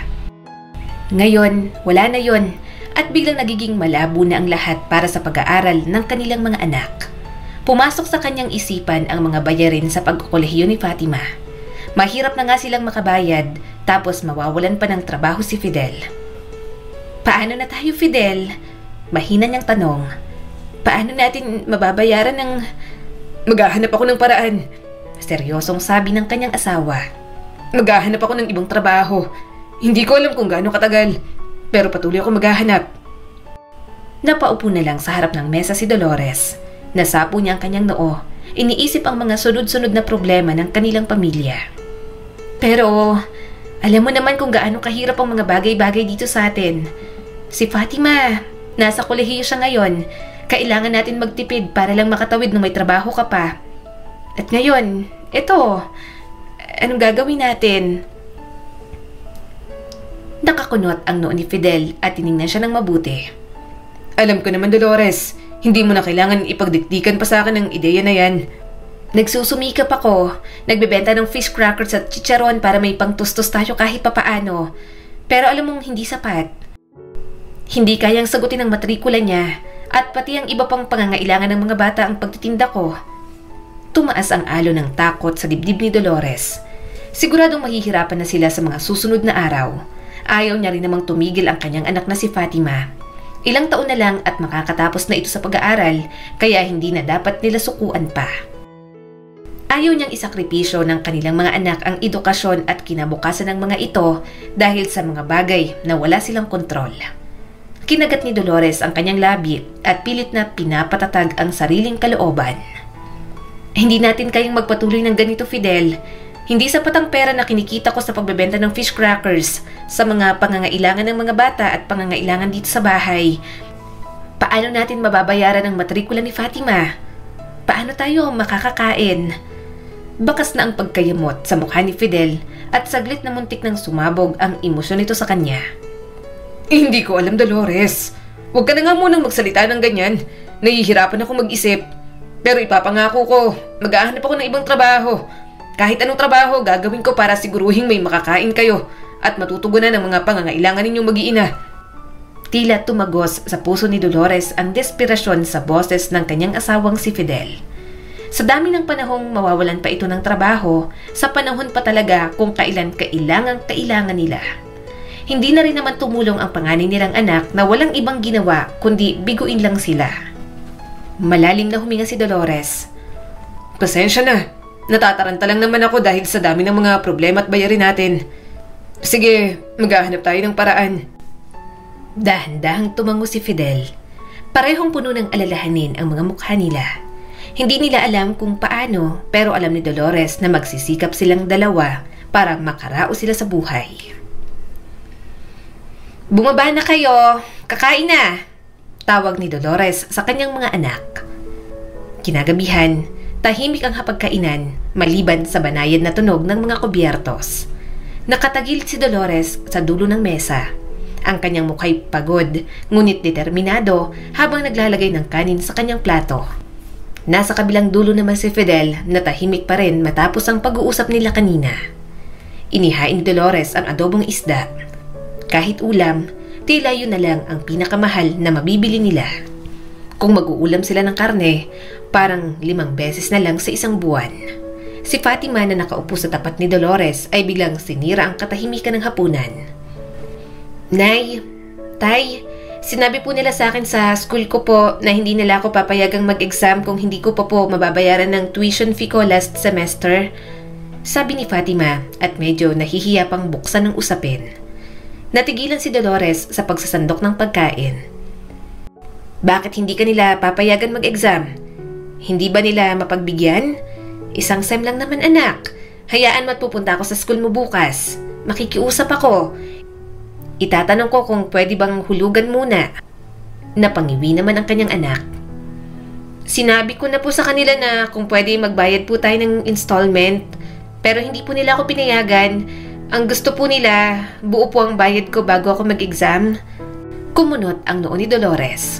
Ngayon, wala na yon at biglang nagiging malabo na ang lahat para sa pag-aaral ng kanilang mga anak. Pumasok sa kanyang isipan ang mga bayarin sa pagkokolehiyo ni Fatima. Mahirap na nga silang makabayad, tapos mawawalan pa ng trabaho si Fidel. Paano na tayo, Fidel? Mahina niyang tanong. Paano natin mababayaran ng... Maghahanap ako ng paraan. Seryosong sabi ng kanyang asawa. Maghahanap ako ng ibang trabaho. Hindi ko alam kung gaano katagal, pero patuloy ako maghahanap. Napaupo na lang sa harap ng mesa si Dolores. Nasapo niya ang kanyang noo. Iniisip ang mga sunod-sunod na problema ng kanilang pamilya. Pero, alam mo naman kung gaano kahirap ang mga bagay-bagay dito sa atin. Si Fatima, nasa kolehiyo siya ngayon. Kailangan natin magtipid para lang makatawid nung may trabaho ka pa. At ngayon, eto, anong gagawin natin? Nakakunot ang noo ni Fidel at tiningnan siya ng mabuti. Alam ko naman, Dolores, hindi mo na kailangan ipagdikdikan pa sa akin ang ideya na yan. Nagsusumikap ako. Nagbebenta ng fish crackers at chicharon para may pangtustos tayo kahit papaano. Pero alam mong hindi sapat. Hindi kayang sagutin ang matrikula niya at pati ang iba pang pangangailangan ng mga bata ang pagtitinda ko. Tumaas ang alo ng takot sa dibdib ni Dolores. Siguradong mahihirapan na sila sa mga susunod na araw. Ayaw niya rin namang tumigil ang kanyang anak na si Fatima. Ilang taon na lang at makakatapos na ito sa pag-aaral, kaya hindi na dapat nila sukuan pa. Ayaw niyang isakripisyo ng kanilang mga anak ang edukasyon at kinabukasan ng mga ito dahil sa mga bagay na wala silang kontrol. Kinagat ni Dolores ang kanyang labi at pilit na pinapatatag ang sariling kalooban. Hindi natin kayang magpatuloy ng ganito, Fidel. Hindi sapat ang pera na kinikita ko sa pagbebenta ng fish crackers sa mga pangangailangan ng mga bata at pangangailangan dito sa bahay. Paano natin mababayaran ang matrikula ni Fatima? Paano tayo makakakain? Bakas na ang pagkayamot sa mukha ni Fidel at saglit na muntik nang sumabog ang emosyon nito sa kanya. Hindi ko alam, Dolores. Huwag ka na nga munang magsalita ng ganyan. Nahihirapan ako mag-isip. Pero ipapangako ko, mag-aanap ako ng ibang trabaho. Kahit anong trabaho, gagawin ko para siguruhing may makakain kayo at matutugunan ang mga pangangailangan ninyong mag-iina. Tila tumagos sa puso ni Dolores ang desperasyon sa boses ng kanyang asawang si Fidel. Sa dami ng panahong mawawalan pa ito ng trabaho, sa panahon pa talaga kung kailan kailangan nila. Hindi na rin naman tumulong ang panganay nilang anak na walang ibang ginawa kundi biguin lang sila. Malalim na huminga si Dolores. Pasensya na. Natataranta lang naman ako dahil sa dami ng mga problema at bayarin natin. Sige, maghahanap tayo ng paraan. Dahan-dahang tumango si Fidel. Parehong puno ng alalahanin ang mga mukha nila. Hindi nila alam kung paano, pero alam ni Dolores na magsisikap silang dalawa para makarao sila sa buhay. Bumaba na kayo! Kakain na! Tawag ni Dolores sa kanyang mga anak. Kinagabihan, tahimik ang hapagkainan maliban sa banayad na tunog ng mga kubyertos. Nakatagilid si Dolores sa dulo ng mesa. Ang kanyang mukha'y pagod, ngunit determinado habang naglalagay ng kanin sa kanyang plato. Nasa kabilang dulo naman si Fidel na tahimik pa rin matapos ang pag-uusap nila kanina. Inihain ni Dolores ang adobong isda. Kahit ulam, tila yun na lang ang pinakamahal na mabibili nila. Kung mag-uulam sila ng karne, parang 5 beses na lang sa isang buwan. Si Fatima na nakaupo sa tapat ni Dolores ay biglang sinira ang katahimikan ng hapunan. Nay, Tay, Sinabi po nila sa akin sa school ko po na hindi nila ako papayagang mag-exam kung hindi ko pa po mababayaran ng tuition fee ko last semester. Sabi ni Fatima at medyo nahihiya pang buksan ng usapin. Natigilan si Dolores sa pagsasandok ng pagkain. Bakit hindi ka nila papayagan mag-exam? Hindi ba nila mapagbigyan? Isang sem lang naman anak. Hayaan mo't pupunta ako sa school mo bukas. Makikiusap ako. Itatanong ko kung pwede bang hulugan muna. Napangiwi naman ang kanyang anak. Sinabi ko na po sa kanila na kung pwede magbayad po tayo ng installment. Pero hindi po nila ako pinayagan. Ang gusto po nila, buo po ang bayad ko bago ako mag-exam. Kumunot ang noo ni Dolores.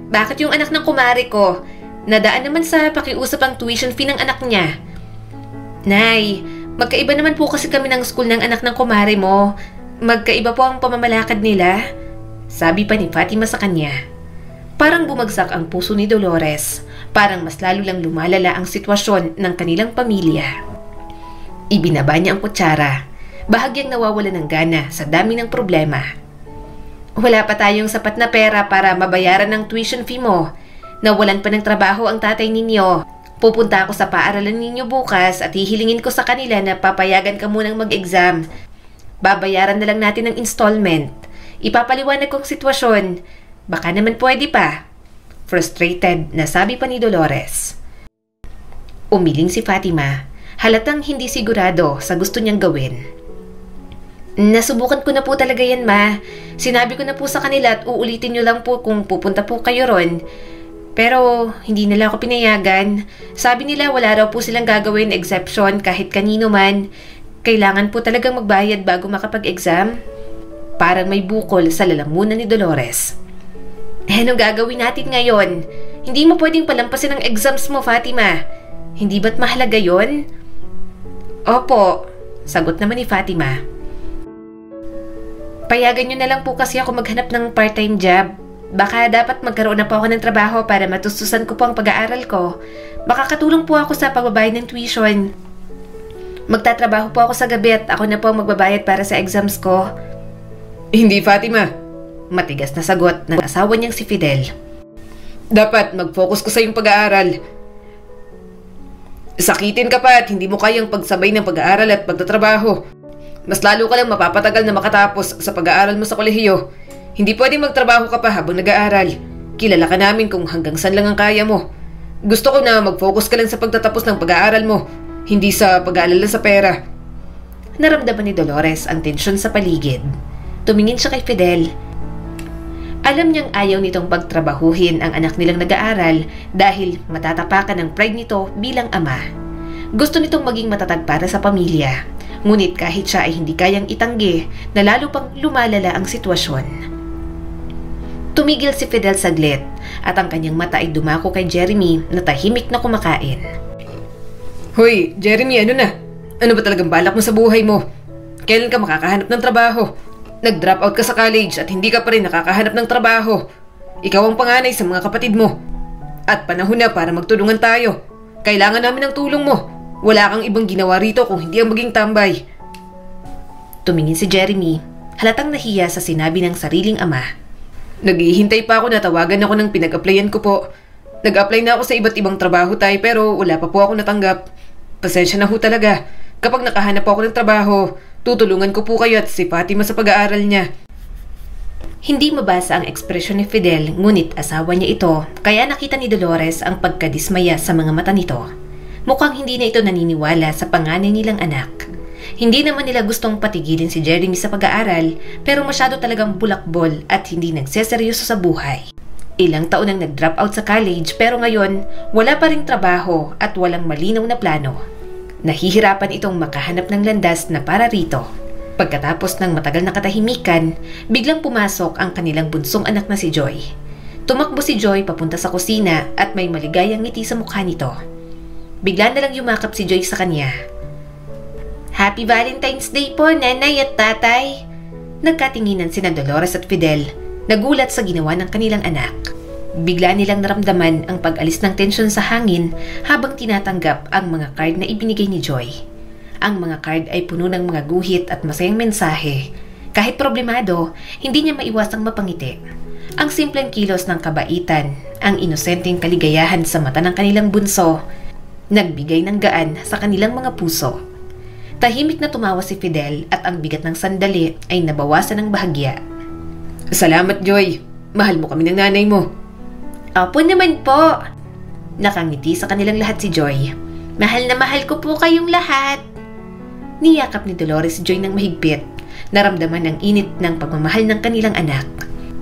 Bakit yung anak ng kumari ko? Nadaan naman sa pakiusap ang tuition fee ng anak niya. Nay, magkaiba naman po kasi kami ng school ng anak ng kumari mo. Magkaiba po ang pamamalakad nila. Sabi pa ni Fatima sa kanya. Parang bumagsak ang puso ni Dolores. Parang mas lalo lang lumalala ang sitwasyon ng kanilang pamilya. Ibinaba niya ang kutsara. Bahagyang nawawala ng gana sa dami ng problema. Wala pa tayong sapat na pera para mabayaran ng tuition fee mo. Nawalan pa ng trabaho ang tatay ninyo. Pupunta ako sa paaralan ninyo bukas at hihilingin ko sa kanila na papayagan ka munang mag-exam. Babayaran na lang natin ng installment. Ipapaliwanag kong sitwasyon. Baka naman pwede pa. Frustrated na sabi pa ni Dolores. Umiling si Fatima. Halatang hindi sigurado sa gusto niyang gawin. Nasubukan ko na po talaga yan, ma. Sinabi ko na po sa kanila at uulitin niyo lang po kung pupunta po kayo ron. Pero hindi nila ako pinayagan. Sabi nila wala raw po silang gagawin exception kahit kanino man. Kailangan po talagang magbayad bago makapag-exam. Parang may bukol sa lalamunan ni Dolores. Anong gagawin natin ngayon? Hindi mo pwedeng palampasin ang exams mo, Fatima. Hindi ba't mahalaga yon? Opo, sagot naman ni Fatima. Payagan nyo na lang po kasi ako maghanap ng part-time job. Baka dapat magkaroon na po ako ng trabaho para matustusan ko po ang pag-aaral ko. Makakatulong po ako sa pagbabayad ng tuition. Magtatrabaho po ako sa gabi at ako na po ang magbabayad para sa exams ko. Hindi, Fatima. Matigas na sagot ng asawa niyang si Fidel. Dapat mag-focus ka sa iyong pag-aaral. Sakitin ka pa at hindi mo kayang pagsabay ng pag-aaral at pagtatrabaho. Mas lalo ka lang mapapatagal na makatapos sa pag-aaral mo sa kolehiyo. Hindi pwedeng magtrabaho ka pa habang nag-aaral. Kilala ka namin kung hanggang saan lang ang kaya mo. Gusto ko na mag-focus ka lang sa pagtatapos ng pag-aaral mo. Hindi sa pag-aalala sa pera. Naramdaman ni Dolores ang tensyon sa paligid. Tumingin siya kay Fidel. Alam niyang ayaw nitong pagtrabahuhin ang anak nilang nag-aaral dahil matatapakan ang pride nito bilang ama. Gusto nitong maging matatag para sa pamilya. Ngunit kahit siya ay hindi kayang itanggi na lalo pang lumalala ang sitwasyon. Tumigil si Fidel saglit at ang kanyang mata ay dumako kay Jeremy na tahimik na kumakain. Hoy, Jeremy, ano na? Ano ba talagang balak mo sa buhay mo? Kailan ka makakahanap ng trabaho? Nag-drop out ka sa college at hindi ka pa rin nakakahanap ng trabaho. Ikaw ang panganay sa mga kapatid mo. At panahon na para magtulungan tayo. Kailangan namin ng tulong mo. Wala kang ibang ginawa rito kung hindi ang maging tambay. Tumingin si Jeremy. Halatang nahiya sa sinabi ng sariling ama. Naghihintay pa ako na tawagan ako ng pinag-applyan ko po. Nag-apply na ako sa iba't ibang trabaho tayo pero wala pa po ako natanggap. Pasensya na ho talaga. Kapag nakahanap ako ng trabaho, tutulungan ko po kayo at si Fatima sa pag-aaral niya. Hindi mabasa ang ekspresyon ni Fidel, ngunit asawa niya ito, kaya nakita ni Dolores ang pagkadismaya sa mga mata nito. Mukhang hindi na ito naniniwala sa panganay nilang anak. Hindi naman nila gustong patigilin si Jeremy sa pag-aaral, pero masyado talagang bulakbol at hindi nagseseryoso sa buhay. Ilang taon nang nag-drop out sa college pero ngayon wala pa ring trabaho at walang malinaw na plano. Nahihirapan itong makahanap ng landas na para rito. Pagkatapos ng matagal na katahimikan, biglang pumasok ang kanilang bunsong anak na si Joy. Tumakbo si Joy papunta sa kusina at may maligayang ngiti sa mukha nito. Bigla na lang yumakap si Joy sa kanya. Happy Valentine's Day po, nanay at tatay! Nagkatinginan sina Dolores at Fidel, nagulat sa ginawa ng kanilang anak. Bigla nilang naramdaman ang pag-alis ng tensyon sa hangin habang tinatanggap ang mga card na ibinigay ni Joy. Ang mga card ay puno ng mga guhit at masayang mensahe. Kahit problemado, hindi niya maiwasang mapangiti. Ang simpleng kilos ng kabaitan, ang inosenteng kaligayahan sa mata ng kanilang bunso, nagbigay ng gaan sa kanilang mga puso. Tahimik na tumawa si Fidel at ang bigat ng sandali ay nabawasan ng bahagya. Salamat, Joy. Mahal mo kami ng nanay mo. Opo naman po. Nakangiti sa kanilang lahat si Joy. Mahal na mahal ko po kayong lahat. Niyakap ni Dolores si Joy ng mahigpit. Naramdaman ang init ng pagmamahal ng kanilang anak.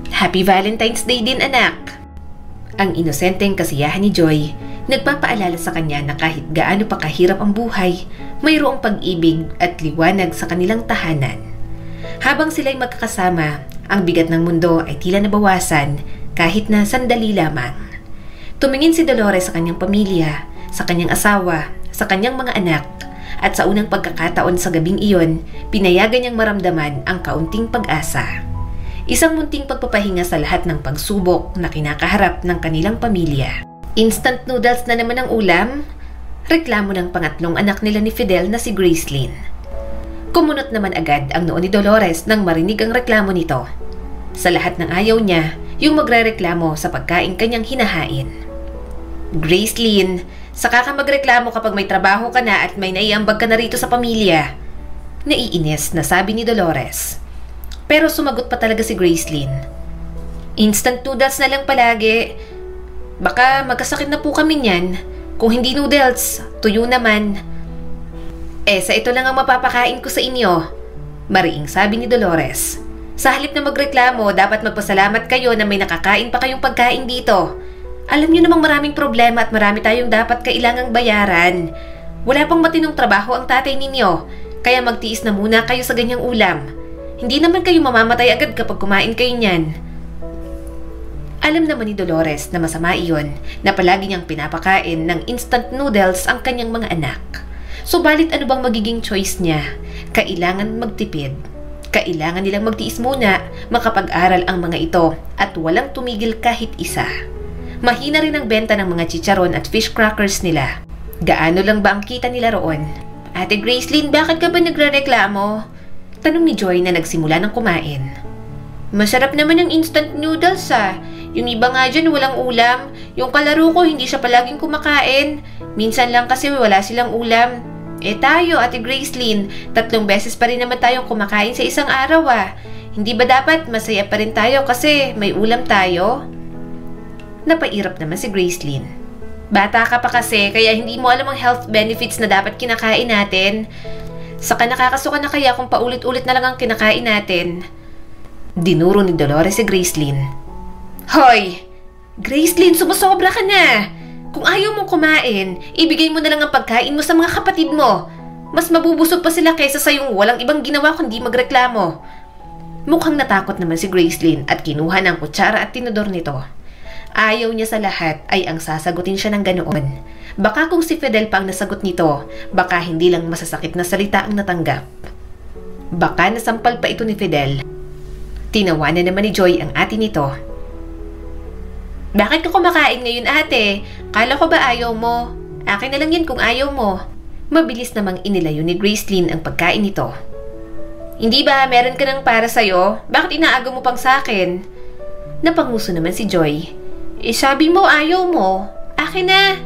Happy Valentine's Day din, anak! Ang inosenteng kasiyahan ni Joy, nagpapaalala sa kanya na kahit gaano pa kahirap ang buhay, mayroong pag-ibig at liwanag sa kanilang tahanan. Habang sila'y magkakasama, ang bigat ng mundo ay tila nabawasan kahit na sandali lamang. Tumingin si Dolores sa kanyang pamilya, sa kanyang asawa, sa kanyang mga anak, at sa unang pagkakataon sa gabing iyon, pinayagan niyang maramdaman ang kaunting pag-asa. Isang munting pagpapahinga sa lahat ng pagsubok na kinakaharap ng kanilang pamilya. Instant noodles na naman ang ulam? Reklamo ng pangatlong anak nila ni Fidel na si Gracelyn. Kumunot naman agad ang noo ni Dolores nang marinig ang reklamo nito. Sa lahat ng ayaw niya, yung magrereklamo sa pagkain kanyang hinahain. Gracelyn, saka ka magreklamo kapag may trabaho ka na at may naiambag ka na rito sa pamilya. Naiinis na sabi ni Dolores. Pero sumagot pa talaga si Gracelyn. Instant noodles na lang palagi. Baka magkasakit na po kami niyan. Kung hindi noodles, tuyo naman. Sa ito lang ang mapapakain ko sa inyo. Mariing sabi ni Dolores. Sa halip na magreklamo, dapat magpasalamat kayo na may nakakain pa kayong pagkain dito. Alam niyo namang maraming problema at marami tayong dapat kailangang bayaran. Wala pang matinong trabaho ang tatay ninyo, kaya magtiis na muna kayo sa ganyang ulam. Hindi naman kayo mamamatay agad kapag kumain kayo niyan. Alam naman ni Dolores na masama iyon na palagi niyang pinapakain ng instant noodles ang kanyang mga anak. Subalit ano bang magiging choice niya? Kailangan magtipid. Kailangan nilang magtiis muna, makapag-aral ang mga ito at walang tumigil kahit isa. Mahina rin ang benta ng mga chicharon at fish crackers nila. Gaano lang ba ang kita nila roon? Ate Gracelyn, bakit ka ba nagrereklamo? Tanong ni Joy na nagsimula ng kumain. Masarap naman ang instant noodles Yung iba nga dyan walang ulam. Yung kalaro ko hindi siya palaging kumakain. Minsan lang kasi wala silang ulam. Tayo, Ate Gracelyn, 3 beses pa rin naman tayong kumakain sa isang araw Hindi ba dapat masaya pa rin tayo kasi may ulam tayo? Napairap naman si Gracelyn. Bata ka pa kasi kaya hindi mo alam ang health benefits na dapat kinakain natin. Saka nakakasuka na kaya kung paulit-ulit na lang ang kinakain natin. Dinuro ni Dolores si Gracelyn. Hoy! Gracelyn, sumusobra ka na! Kung ayaw mong kumain, ibigay mo na lang ang pagkain mo sa mga kapatid mo. Mas mabubusog pa sila kaysa sa yung walang ibang ginawa kundi magreklamo. Mukhang natakot naman si Gracelyn at kinuha ng kutsara at tinudor nito. Ayaw niya sa lahat ay ang sasagutin siya ng ganoon. Baka kung si Fidel pa ang nasagot nito, baka hindi lang masasakit na salita ang natanggap. Baka nasampal pa ito ni Fidel. Tinawanan naman ni Joy ang ate nito. Bakit ka kumakain ngayon, ate? Kala ko ba ayaw mo? Akin na lang yan kung ayaw mo. Mabilis namang inilayo ni Gracelyn ang pagkain nito. Hindi ba meron ka nang para sa'yo? Bakit inaagaw mo pang sa'kin? Napanguso naman si Joy. Sabi mo ayaw mo. Akin na.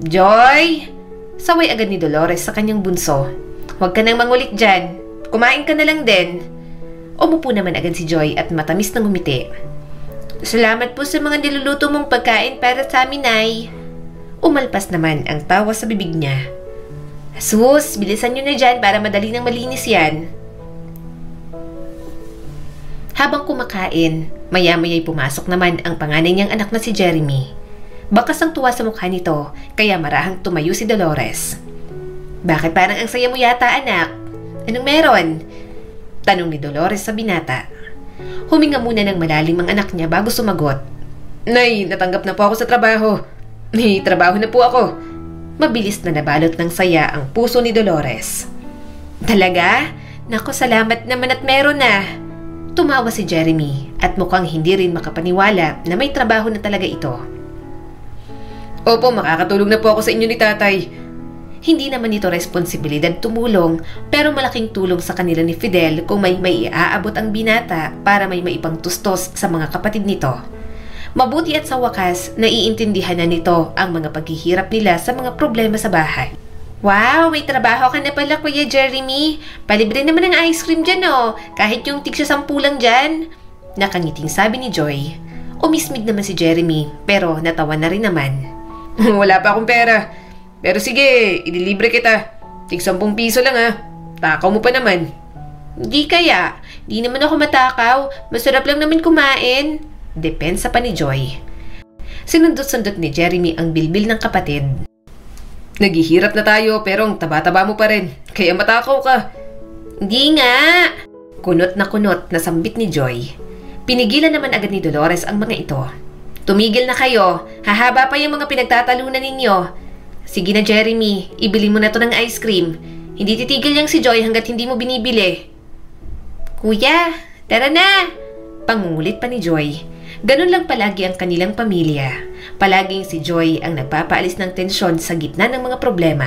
Joy! Saway agad ni Dolores sa kanyang bunso. Huwag ka nang mangulit dyan. Kumain ka na lang din. Umupo naman agad si Joy at matamis na ngumiti. Salamat po sa mga niluluto mong pagkain para sa amin, Nay. Umalpas naman ang tawa sa bibig niya. Sus, bilisan nyo na dyan para madali nang malinis yan. Habang kumakain, maya-maya'y pumasok naman ang panganay niyang anak na si Jeremy. Bakas ang tuwa sa mukha nito, kaya marahang tumayo si Dolores. Bakit parang ang saya mo yata, anak? Anong meron? Tanong ni Dolores sa binata. Huminga muna ng malalim ang anak niya bago sumagot. Nay, natanggap na po ako sa trabaho. May trabaho na po ako. Mabilis na nabalot ng saya ang puso ni Dolores. Talaga? Naku, salamat naman at meron na. Tumawa si Jeremy at mukhang hindi rin makapaniwala na may trabaho na talaga ito. Opo, makakatulong na po ako sa inyo ni tatay. Hindi naman ito responsibilidad tumulong, pero malaking tulong sa kanila ni Fidel kung may maiaabot ang binata para may maipang tustos sa mga kapatid nito. Mabuti at sa wakas, naiintindihan na nito ang mga paghihirap nila sa mga problema sa bahay. Wow, may trabaho ka na pala, Kuya Jeremy. Palibre naman ng ice cream dyan oh, kahit yung tig sa 10 lang dyan. Nakangiting sabi ni Joy. Umismig naman si Jeremy, pero natawa na rin naman. Wala pa akong pera. Pero sige, ililibre kita. Tig 10 piso lang ha. Takaw mo pa naman. Di kaya. Di naman ako matakaw. Masarap lang naman kumain. Depensa pa ni Joy. Sinundot-sundot ni Jeremy ang bilbil ng kapatid. Naghihirap na tayo pero ang taba-taba mo pa rin. Kaya matakaw ka. Di nga. Kunot na sambit ni Joy. Pinigilan naman agad ni Dolores ang mga ito. Tumigil na kayo. Hahaba pa yung mga pinagtatalunan ninyo. Sige na Jeremy, ibili mo na to ng ice cream. Hindi titigil yang si Joy hanggat hindi mo binibili. Kuya, tara na. Pangungulit pa ni Joy. Ganun lang palagi ang kanilang pamilya. Palaging si Joy ang nagpapaalis ng tensyon sa gitna ng mga problema.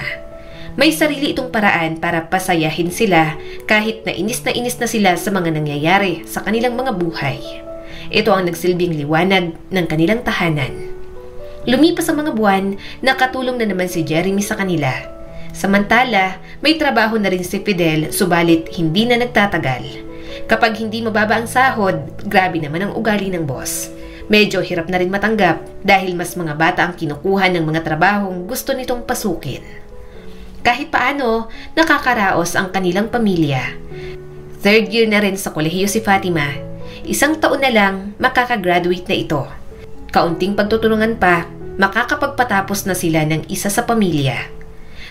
May sarili itong paraan para pasayahin sila kahit na inis na sila sa mga nangyayari sa kanilang mga buhay. Ito ang nagsilbing liwanag ng kanilang tahanan. Lumipas ang mga buwan, nakatulong na naman si Jeremy sa kanila. Samantala, may trabaho na rin si Fidel subalit hindi na nagtatagal. Kapag hindi mababa ang sahod, grabe naman ang ugali ng boss. Medyo hirap na rin matanggap dahil mas mga bata ang kinukuha ng mga trabahong gusto nitong pasukin. Kahit paano, nakakaraos ang kanilang pamilya. 3rd year na rin sa kolehiyo si Fatima. 1 taon na lang, makakagraduate na ito. Kaunting pagtutulungan pa, makakapagpatapos na sila ng isa sa pamilya.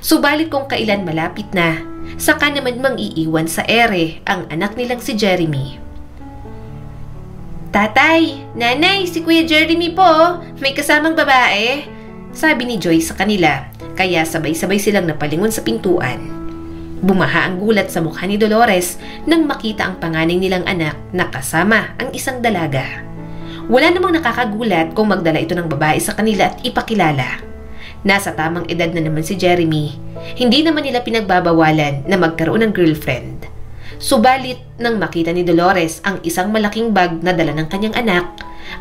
Subalit kung kailan malapit na, saka naman mang-iiwan sa ere ang anak nilang si Jeremy. Tatay, nanay, si Kuya Jeremy po, may kasamang babae. Sabi ni Joy sa kanila, kaya sabay-sabay silang napalingon sa pintuan. Bumaha ang gulat sa mukha ni Dolores nang makita ang panganay nilang anak na kasama ang isang dalaga. Wala namang nakakagulat kung magdala ito ng babae sa kanila at ipakilala. Nasa tamang edad na naman si Jeremy, hindi naman nila pinagbabawalan na magkaroon ng girlfriend. Subalit, nang makita ni Dolores ang isang malaking bag na dala ng kanyang anak,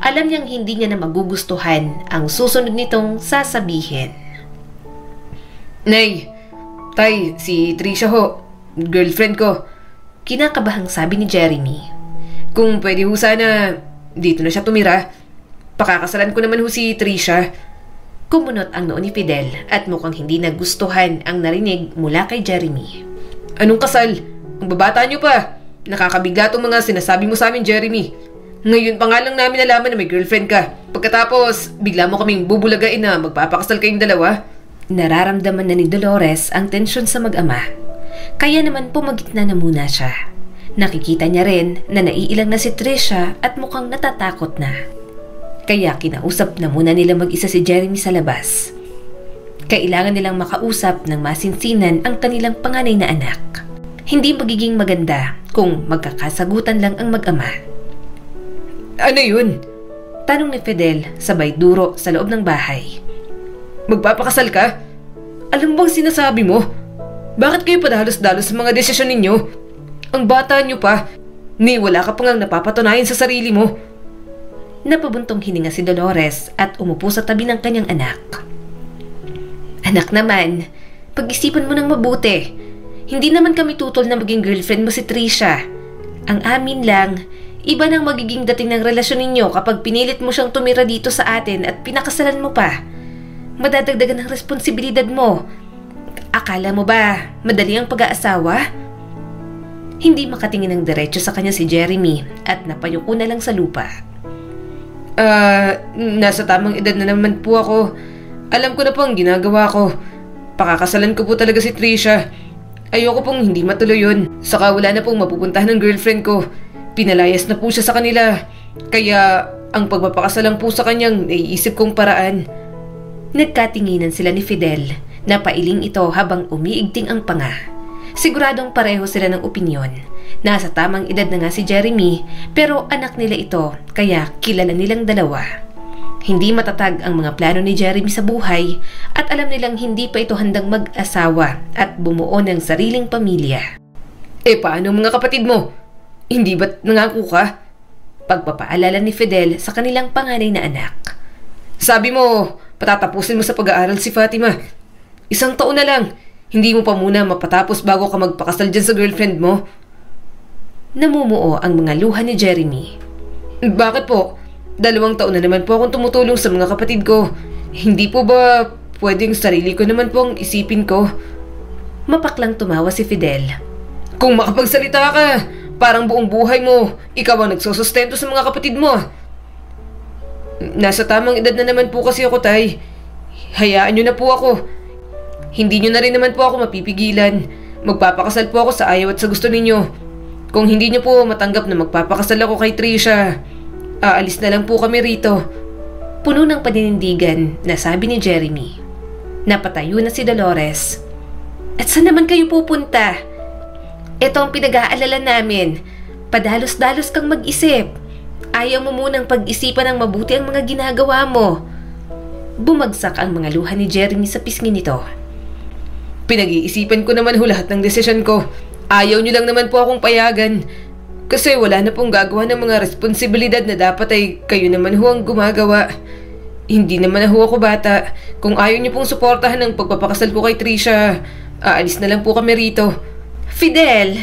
alam niyang hindi niya na magugustuhan ang susunod nitong sasabihin. Nay, tay, si Trisha ho, girlfriend ko. Kinakabahang sabi ni Jeremy. Kung pwede ho sana, dito na siya tumira. Pakakasalan ko naman ho si Trisha. Kumunot ang noo ni Fidel at mukhang hindi nagustuhan ang narinig mula kay Jeremy. Anong kasal? Ang babata niyo pa. Nakakabigla tong mga sinasabi mo sa amin, Jeremy. Ngayon pa nga lang namin nalaman na may girlfriend ka. Pagkatapos, bigla mo kaming bubulagain na magpapakasal kayong dalawa. Nararamdaman na ni Dolores ang tensyon sa mag-ama. Kaya naman pumagitna na muna siya. Nakikita niya rin na naiilang na si Trisha at mukhang natatakot na. Kaya kinausap na muna nila mag-isa si Jeremy sa labas. Kailangan nilang makausap ng masinsinan ang kanilang panganay na anak. Hindi magiging maganda kung magkakasagutan lang ang mag-ama. Ano yun? Tanong ni Fidel sabay duro sa loob ng bahay. Magpapakasal ka? Alam mo bang sinasabi mo? Bakit kayo padalos-dalos sa mga desisyon ninyo? Ang bata nyo pa. Ni wala ka pang napapatunayan sa sarili mo. Napabuntong hininga si Dolores at umupo sa tabi ng kanyang anak. Anak naman, pag-isipan mo ng mabuti. Hindi naman kami tutol na maging girlfriend mo si Trisha. Ang amin lang, iba nang magiging dating ng relasyon ninyo kapag pinilit mo siyang tumira dito sa atin at pinakasalan mo pa. Madadagdagan ang responsibilidad mo. Akala mo ba madali ang pag-aasawa? Hindi makatingin ng diretso sa kanya si Jeremy at napayuko na lang sa lupa. Nasa tamang edad na naman po ako. Alam ko na po ang ginagawa ko. Pakakasalan ko po talaga si Trisha. Ayoko pong hindi matuloy yun. Saka wala na pong mapupuntahan ng girlfriend ko. Pinalayas na po siya sa kanila. Kaya ang pagpapakasalan po sa kanyang naiisip kong paraan. Nagkatinginan sila ni Fidel. Napailing ito habang umiigting ang panga. Siguradong pareho sila ng opinyon. Nasa tamang edad na nga si Jeremy pero anak nila ito kaya kilala nilang dalawa. Hindi matatag ang mga plano ni Jeremy sa buhay at alam nilang hindi pa ito handang mag-asawa at bumuo ng sariling pamilya. Paano mga kapatid mo? Hindi ba't nangako ka? Pagpapaalala ni Fidel sa kanilang panganay na anak. Sabi mo, patatapusin mo sa pag-aaral si Fatima. 1 taon na lang. Hindi mo pa muna mapatapos bago ka magpakasal dyan sa girlfriend mo? Namumuo ang mga luha ni Jeremy. Bakit po? 2 taon na naman po akong tumutulong sa mga kapatid ko. Hindi po ba pwedeng sarili ko naman po ang isipin ko? Mapaklang tumawa si Fidel. Kung makapagsalita ka, parang buong buhay mo, ikaw ang nagsusustento sa mga kapatid mo. Nasa tamang edad na naman po kasi ako, Tay. Hayaan nyo na po ako. Hindi nyo na rin naman po ako mapipigilan. Magpapakasal po ako sa ayaw at sa gusto ninyo. Kung hindi nyo po matanggap na magpapakasal ako kay Trisha, aalis na lang po kami rito. Puno ng paninindigan na sabi ni Jeremy. Napatayo na si Dolores. At saan naman kayo pupunta? Ito ang pinag-aalala namin. Padalos-dalos kang mag-isip. Ayaw mo munang pag-isipan ng mabuti ang mga ginagawa mo. Bumagsak ang mga luha ni Jeremy sa pisngi nito. Pinag-iisipan ko naman lahat ng desisyon ko. Ayaw niyo lang naman po akong payagan. Kasi wala na pong gagawa ng mga responsibilidad na dapat ay kayo naman ang gumagawa. Hindi naman ako bata. Kung ayaw niyo pong suportahan ang pagpapakasal ko kay Trisha, aalis na lang po kami rito. Fidel!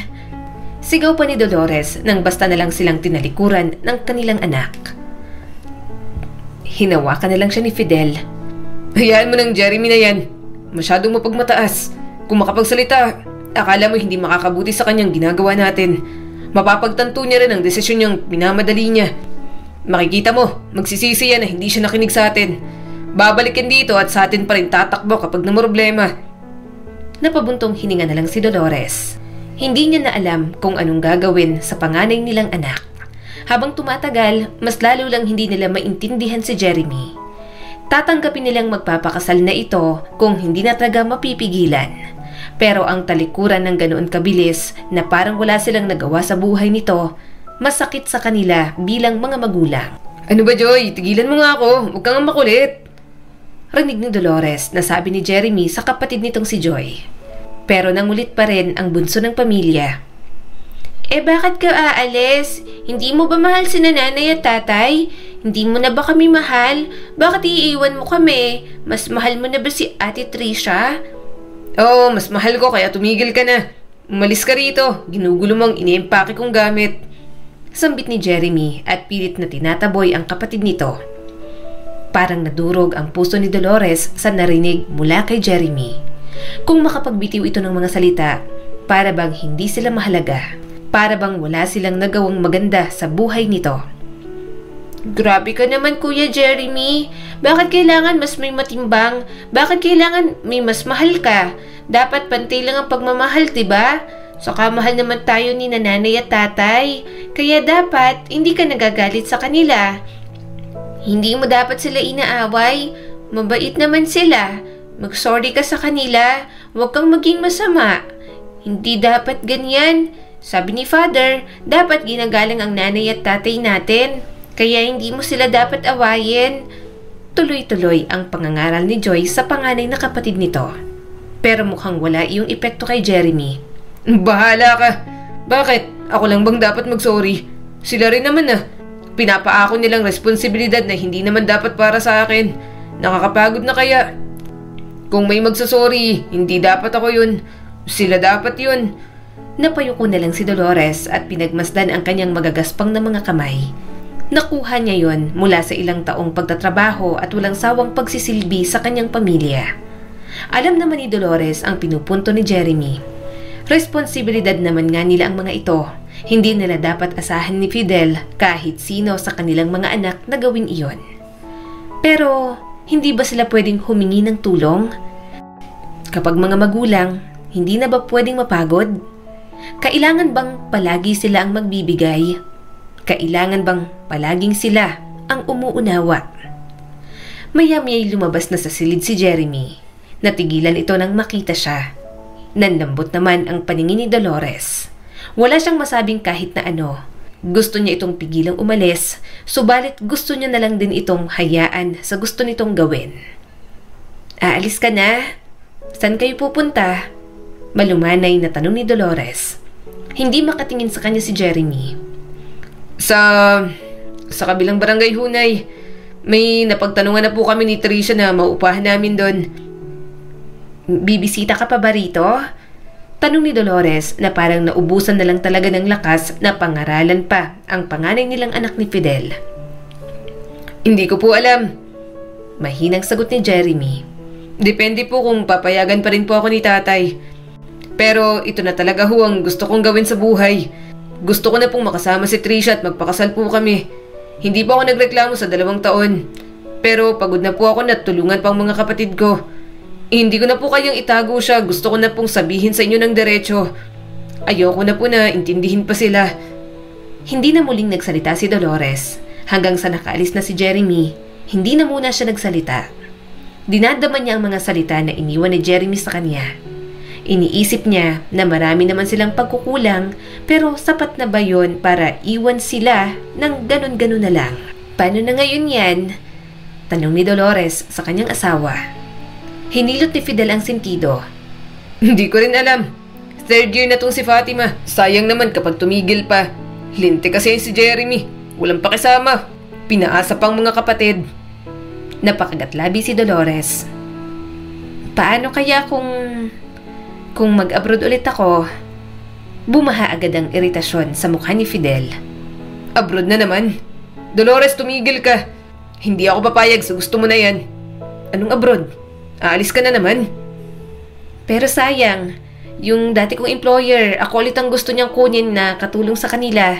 Sigaw pa ni Dolores nang basta na lang silang tinalikuran ng kanilang anak. Hinawakan na lang siya ni Fidel. Hayaan mo ng Jeremy na yan. Masyadong mapagmataas. Kung makapagsalita, akala mo hindi makakabuti sa kanyang ginagawa natin. Mapapagtanto niya rin ang desisyon niyang minamadali niya. Makikita mo, magsisisi yan na hindi siya nakinig sa atin. Babalikin dito at sa atin pa rin tatakbo kapag namroblema. Napabuntong hininga na lang si Dolores. Hindi niya na alam kung anong gagawin sa panganay nilang anak. Habang tumatagal, mas lalo lang hindi nila maintindihan si Jeremy. Tatanggapin nilang magpapakasal na ito kung hindi na talaga mapipigilan. Pero ang talikuran ng ganoon kabilis na parang wala silang nagawa sa buhay nito, masakit sa kanila bilang mga magulang. Ano ba, Joy? Tigilan mo nga ako. Huwag kang makulit. Rinig ni Dolores na sabi ni Jeremy sa kapatid nitong si Joy. Pero nangulit pa rin ang bunso ng pamilya. Bakit ka aalis? Hindi mo ba mahal si nanay at tatay? Hindi mo na ba kami mahal? Bakit iiwan mo kami? Mas mahal mo na ba si Ate Trisha? Oo, mas mahal ko kaya tumigil ka na. Umalis ka rito. Ginugulo mo ang iniempake kong gamit. Sambit ni Jeremy at pilit na tinataboy ang kapatid nito. Parang nadurog ang puso ni Dolores sa narinig mula kay Jeremy. Kung makapagbitiw ito ng mga salita, para bang hindi sila mahalaga. Para bang wala silang nagawang maganda sa buhay nito. Grabe ka naman, Kuya Jeremy. Bakit kailangan mas may matimbang? Bakit kailangan may mas mahal ka? Dapat pantay lang ang pagmamahal, diba? Saka mahal naman tayo ni nanay at tatay. Kaya dapat hindi ka nagagalit sa kanila. Hindi mo dapat sila inaaway. Mabait naman sila. Mag-sorry ka sa kanila. Huwag kang maging masama. Hindi dapat ganyan. Sabi ni Father, dapat ginagalang ang nanay at tatay natin. Kaya hindi mo sila dapat awayin. Tuloy-tuloy ang pangangaral ni Joy sa panganay na kapatid nito. Pero mukhang wala iyong epekto kay Jeremy. Bahala ka. Bakit? Ako lang bang dapat mag-sorry? Sila rin naman Pinapaako nilang responsibilidad na hindi naman dapat para sa akin. Nakakapagod na kaya. Kung may magsasorry, hindi dapat ako yun. Sila dapat yun. Napayuko na lang si Dolores at pinagmasdan ang kanyang magagaspang na mga kamay. Nakuha niya yon mula sa ilang taong pagtatrabaho at walang sawang pagsisilbi sa kanyang pamilya. Alam naman ni Dolores ang pinupunto ni Jeremy. Responsibilidad naman nga nila ang mga ito. Hindi nila dapat asahan ni Fidel kahit sino sa kanilang mga anak na gawin iyon. Pero hindi ba sila pwedeng humingi ng tulong? Kapag mga magulang, hindi na ba pwedeng mapagod? Kailangan bang palagi sila ang magbibigay? Kailangan bang palaging sila ang umuunawa? Maya-maya'y lumabas na sa silid si Jeremy. Natigilan ito nang makita siya. Nanlambot naman ang paningin ni Dolores. Wala siyang masabing kahit na ano. Gusto niya itong pigilang umalis, subalit gusto niya na lang din itong hayaan sa gusto nitong gawin. Aalis ka na? Saan kayo pupunta? Malumanay na tanong ni Dolores. Hindi makatingin sa kanya si Jeremy. Sa kabilang barangay, Hunay. May napagtanungan na po kami ni Tricia na maupahan namin doon. Bibisita ka pa ba rito? Tanong ni Dolores na parang naubusan na lang talaga ng lakas na pangaralan pa ang panganay nilang anak ni Fidel. Hindi ko po alam. Mahinang sagot ni Jeremy. Depende po kung papayagan pa rin po ako ni tatay. Pero ito na talaga ho ang gusto kong gawin sa buhay. Gusto ko na pong makasama si Tricia at magpakasal po kami. Hindi po ako nagreklamo sa 2 taon. Pero pagod na po ako na tulungan pang mga kapatid ko. Hindi ko na po kayang itago siya. Gusto ko na pong sabihin sa inyo ng diretso. Ayoko na po na intindihin pa sila. Hindi na muling nagsalita si Dolores. Hanggang sa nakaalis na si Jeremy, hindi na muna siya nagsalita. Dinadaman niya ang mga salita na iniwan ni Jeremy sa kanya. Iniisip niya na marami naman silang pagkukulang, pero sapat na ba yun para iwan sila ng ganun-ganun na lang? Paano na ngayon yan? Tanong ni Dolores sa kanyang asawa. Hinilot ni Fidel ang sentido. Hindi ko rin alam. 3rd year na tong si Fatima. Sayang naman kapag tumigil pa. Linte kasi si Jeremy. Walang pakisama. Pinaasa pang mga kapatid. Napakagatlabi si Dolores. Paano kaya kung mag-abroad ulit ako? Bumaha agad ang iritasyon sa mukha ni Fidel. Abroad na naman? Dolores, tumigil ka. Hindi ako papayag sa gusto mo na yan. Anong abroad? Aalis ka na naman. Pero sayang, yung dati kong employer, ako ulit ang gusto niyang kunin na katulong sa kanila.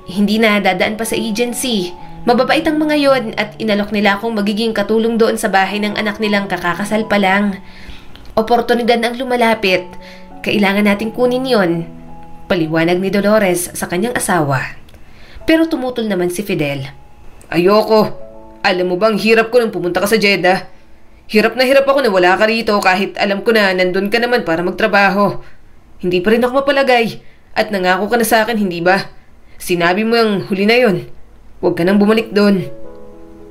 Hindi na dadaan pa sa agency. Mababait ang mga yon at inalok nila akong magiging katulong doon sa bahay ng anak nilang kakakasal pa lang. Oportunidad ang lumalapit. Kailangan nating kunin yon. Paliwanag ni Dolores sa kanyang asawa. Pero tumutol naman si Fidel. Ayoko. Alam mo bang hirap ko nang pumunta ka sa Jeddah? Hirap na hirap ako na wala ka rito kahit alam ko na nandun ka naman para magtrabaho. Hindi pa rin ako mapalagay at nangako ka na sa akin, hindi ba? Sinabi mo yung huli na yon. Huwag ka nang bumalik doon.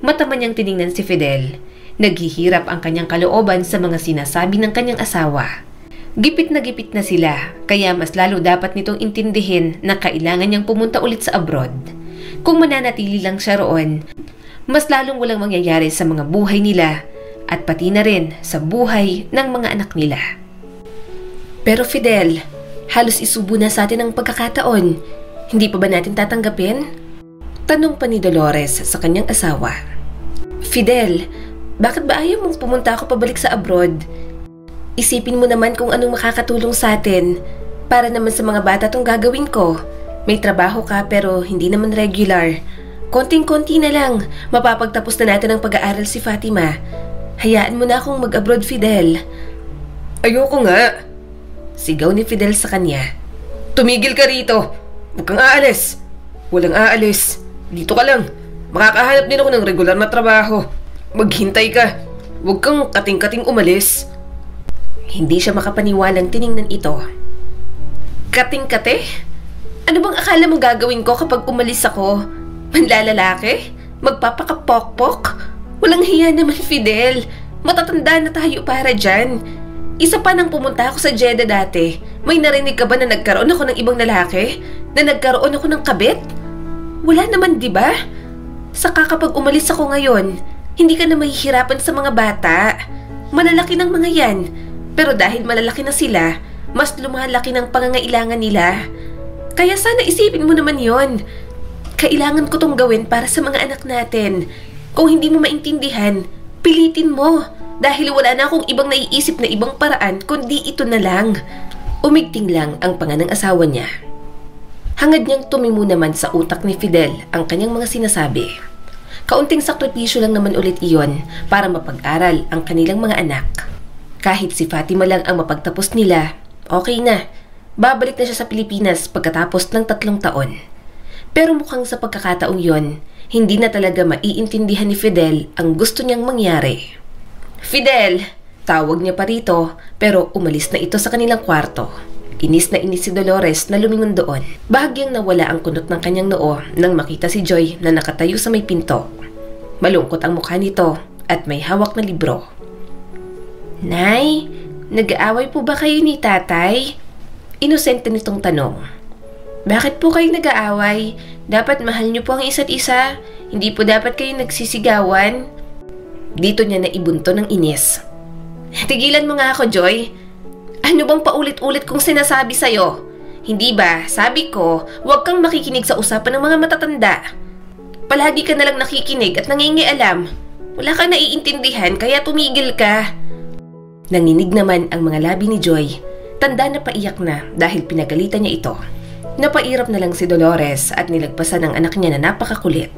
Mata niyang tiningnan si Fidel. Naghihirap ang kanyang kalooban sa mga sinasabi ng kanyang asawa. Gipit na sila, kaya mas lalo dapat nitong intindihin na kailangan niyang pumunta ulit sa abroad. Kung mananatili lang siya roon, mas lalong walang mangyayari sa mga buhay nila at pati na rin sa buhay ng mga anak nila. Pero Fidel, halos isubo na sa atin ang pagkakataon. Hindi pa ba natin tatanggapin? Tanong pa ni Dolores sa kanyang asawa. Fidel, bakit ba ayaw mong pumunta ako pabalik sa abroad? Isipin mo naman kung anong makakatulong sa atin. Para naman sa mga bata tong gagawin ko. May trabaho ka pero hindi naman regular. Konting-konti na lang, mapapagtapos na natin ang pag-aaral si Fatima. Hayaan mo na akong mag-abroad, Fidel. Ayoko nga. Sigaw ni Fidel sa kanya. Tumigil ka rito. Huwag kang aalis. Walang aalis. Dito ka lang. Makakahanap din ako ng regular na trabaho. Maghintay ka. Huwag kang kating-kating umalis. Hindi siya makapaniwalang tiningnan ito. Kating-kate? Ano bang akala mo gagawin ko kapag umalis ako? Manlalalaki? Magpapakapokpok? Walang hiya naman, Fidel. Matatanda na tayo para dyan. Isa pa nang pumunta ako sa Jeddah dati. May narinig ka ba na nagkaroon ako ng ibang lalaki? Na nagkaroon ako ng kabit? Wala naman, di ba? Saka kapag umalis ako ngayon, hindi ka na mahihirapan sa mga bata. Malalaki ng mga yan. Pero dahil malalaki na sila, mas lumalaki ng pangangailangan nila. Kaya sana isipin mo naman yon. Kailangan ko tong gawin para sa mga anak natin. Kung hindi mo maintindihan, pilitin mo. Dahil wala na akong ibang naiisip na ibang paraan kundi ito na lang. Umigting lang ang panga ng asawa niya. Hangad niyang tumimo naman sa utak ni Fidel ang kanyang mga sinasabi. Kaunting sakripisyo lang naman ulit iyon para mapag-aral ang kanilang mga anak. Kahit si Fatima lang ang mapagtapos nila, okay na. Babalik na siya sa Pilipinas pagkatapos ng 3 taon. Pero mukhang sa pagkakataong yon, hindi na talaga maiintindihan ni Fidel ang gusto niyang mangyari. Fidel! Tawag niya pa rito pero umalis na ito sa kanilang kwarto. Inis na inis si Dolores na lumingon doon. Bahagyang nawala ang kunot ng kanyang noo nang makita si Joy na nakatayo sa may pinto. Malungkot ang mukha nito at may hawak na libro. "Nay, nag-aaway po ba kayo ni tatay?" Inosente nitong tanong. "Bakit po kayo nag-aaway? Dapat mahal niyo po ang isa't isa. Hindi po dapat kayo nagsisigawan." Dito niya naibunto ng inis. "Tigilan mo nga ako, Joy. Ano bang paulit-ulit kong sinasabi sa'yo? Hindi ba, sabi ko, huwag kang makikinig sa usapan ng mga matatanda. Palagi ka nalang nakikinig at nangingialam. Wala kang naiintindihan kaya tumigil ka." Nanginig naman ang mga labi ni Joy. Tanda na paiyak na dahil pinagalitan niya ito. Napairap na lang si Dolores at nilagpasan ng anak niya na napakakulit.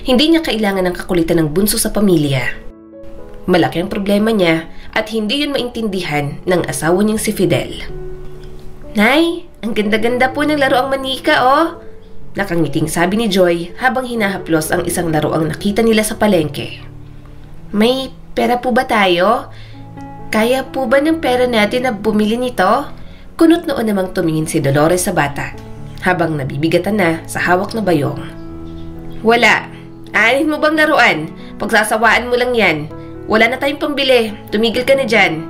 Hindi niya kailangan ng kakulitan ng bunso sa pamilya. Malaki ang problema niya at hindi yun maintindihan ng asawa niyang si Fidel. "Nay, ang ganda-ganda po ng laruang manika, oh!" Nakangiting sabi ni Joy habang hinahaplos ang isang laruang nakita nila sa palengke. "May pera po ba tayo? Kaya po ba ng pera natin na bumili nito?" Kunot noon namang tumingin si Dolores sa bata habang nabibigatan na sa hawak na bayong. "Wala. Aanin mo bang laruan? Pagsasawaan mo lang yan. Wala na tayong pambili. Tumigil ka na dyan."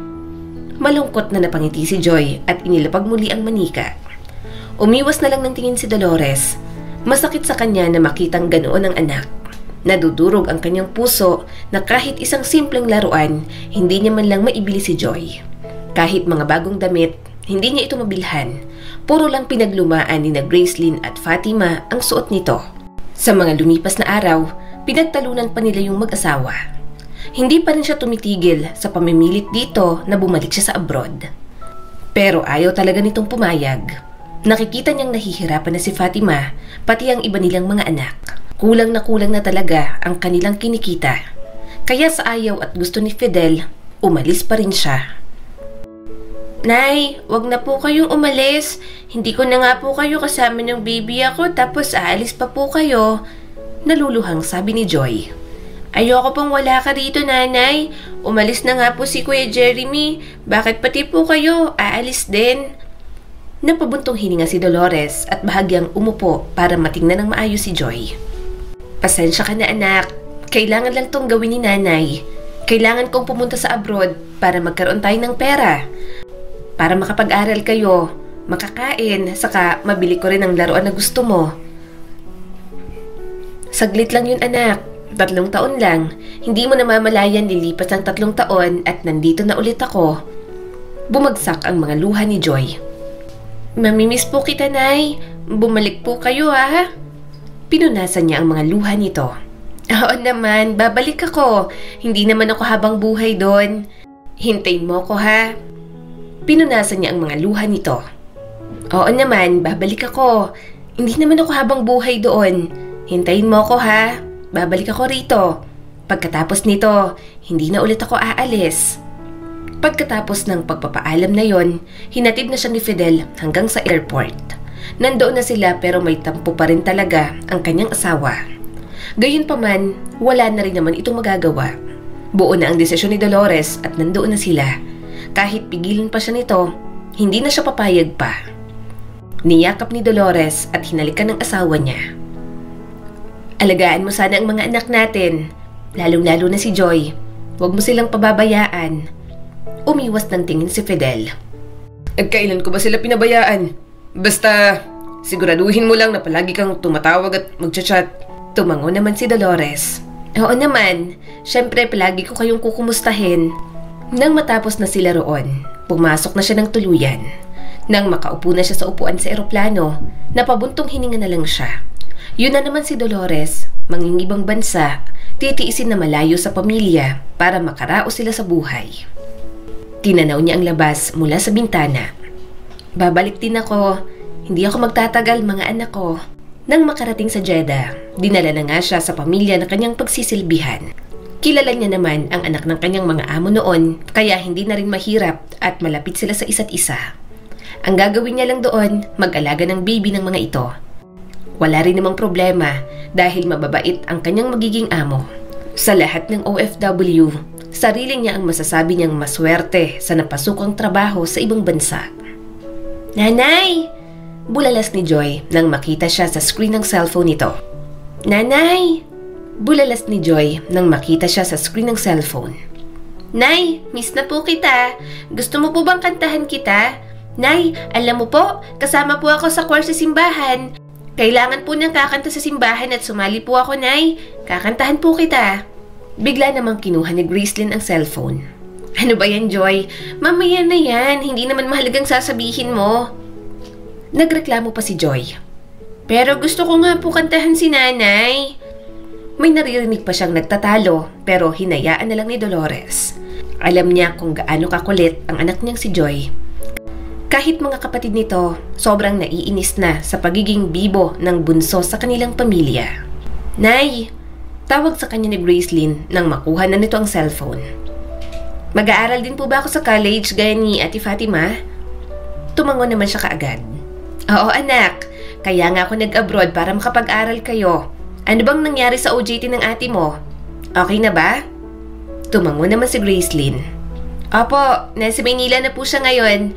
Malungkot na napangiti si Joy at inilapag muli ang manika. Umiwas na lang ng tingin si Dolores. Masakit sa kanya na makitang ganoon ang anak. Nadudurog ang kanyang puso na kahit isang simpleng laruan, hindi niya man lang maibili si Joy. Kahit mga bagong damit, hindi niya ito mabilhan. Puro lang pinaglumaan ni na Gracelyn at Fatima ang suot nito. Sa mga lumipas na araw, pinagtalunan pa nila yung mag-asawa. Hindi pa rin siya tumitigil sa pamimilit dito na bumalik siya sa abroad. Pero ayaw talaga nitong pumayag. Nakikita niyang nahihirapan na si Fatima, pati ang iba nilang mga anak. Kulang na talaga ang kanilang kinikita. Kaya sa ayaw at gusto ni Fidel, umalis pa rin siya. "Nay, wag na po kayong umalis. Hindi ko na nga po kayo kasama ng baby ako tapos aalis pa po kayo." Naluluhang sabi ni Joy. "Ayoko pong wala ka rito, nanay. Umalis na nga po si Kuya Jeremy. Bakit pati po kayo aalis din?" Napabuntong hininga si Dolores at bahagyang umupo para matingnan ng maayos si Joy. "Pasensya ka na, anak. Kailangan lang tong gawin ni nanay. Kailangan kong pumunta sa abroad para magkaroon tayo ng pera. Para makapag-aral kayo, makakain, saka mabili ko rin ang laruan na gusto mo." "Saglit lang yun, anak. 3 taon lang. Hindi mo namamalayan lilipas ng 3 taon at nandito na ulit ako." Bumagsak ang mga luha ni Joy. "Mamimiss po kita, Nay. Bumalik po kayo, ha?" Pinunasan niya ang mga luha nito. "Oo naman, babalik ako. Hindi naman ako habang buhay doon. Hintayin mo ko, ha?" Pinunasan niya ang mga luha nito. "Oo naman, babalik ako. Hindi naman ako habang buhay doon. Hintayin mo ko, ha? Babalik ako rito. Pagkatapos nito, hindi na ulit ako aalis." Pagkatapos ng pagpapaalam na yon, hinatid na siya ni Fidel hanggang sa airport. Nandoon na sila pero may tampo pa rin talaga ang kanyang asawa. Gayunpaman, wala na rin naman itong magagawa. Buo na ang desisyon ni Dolores at nandoon na sila. Kahit pigilan pa siya nito, hindi na siya papayag pa. Niyakap ni Dolores at hinalikan ng asawa niya. "Alagaan mo sana ang mga anak natin, lalong-lalo na si Joy. Huwag mo silang pababayaan." Umiwas ng tingin si Fidel. "Kailan ko ba sila pinabayaan? Basta, siguraduhin mo lang na palagi kang tumatawag at magchat-chat." Tumango naman si Dolores. "Oo naman, syempre palagi ko kayong kukumustahin." Nang matapos na sila roon, pumasok na siya ng tuluyan. Nang makaupo na siya sa upuan sa eroplano, napabuntong hininga na lang siya. Yun na naman si Dolores, mangingibang bansa, titiisin na malayo sa pamilya para makaraos sila sa buhay. Tinanaw niya ang labas mula sa bintana. "Babalik din ako. Hindi ako magtatagal, mga anak ko." Nang makarating sa Jeddah, dinala na nga siya sa pamilya na kanyang pagsisilbihan. Kilala niya naman ang anak ng kanyang mga amo noon, kaya hindi na rin mahirap at malapit sila sa isa't isa. Ang gagawin niya lang doon, mag-alaga ng baby ng mga ito. Wala rin namang problema dahil mababait ang kanyang magiging amo. Sa lahat ng OFW, sarili niya ang masasabi niyang maswerte sa napasukang trabaho sa ibang bansa. Nanay! Bulalas ni Joy nang makita siya sa screen ng cellphone nito. Nanay! Bulalas ni Joy nang makita siya sa screen ng cellphone. Nay, miss na po kita. Gusto mo po bang kantahan kita? Nay, alam mo po, kasama po ako sa choir sa simbahan. Kailangan po niyang kakanta sa simbahan at sumali po ako, Nay. Kakantahan po kita. Bigla namang kinuha ni Gracelyn ang cellphone. Ano ba yan, Joy? Mamaya na yan. Hindi naman mahalagang sasabihin mo. Nagreklamo pa si Joy. Pero gusto ko nga po kantahan si Nanay. May naririnig pa siyang nagtatalo pero hinayaan na lang ni Dolores. Alam niya kung gaano kakulit ang anak niyang si Joy. Kahit mga kapatid nito, sobrang naiinis na sa pagiging bibo ng bunso sa kanilang pamilya. Nay! Tawag sa kanya ni Gracelyn nang makuha na nito ang cellphone. Mag-aaral din po ba ako sa college gaya ni Ate Fatima? Tumango naman siya kaagad. Oo anak, kaya nga ako nag-abroad para makapag-aral kayo. Ano bang nangyari sa OJT ng ate mo? Okay na ba? Tumango naman si Gracelyn. Opo, nasa Maynila na po siya ngayon.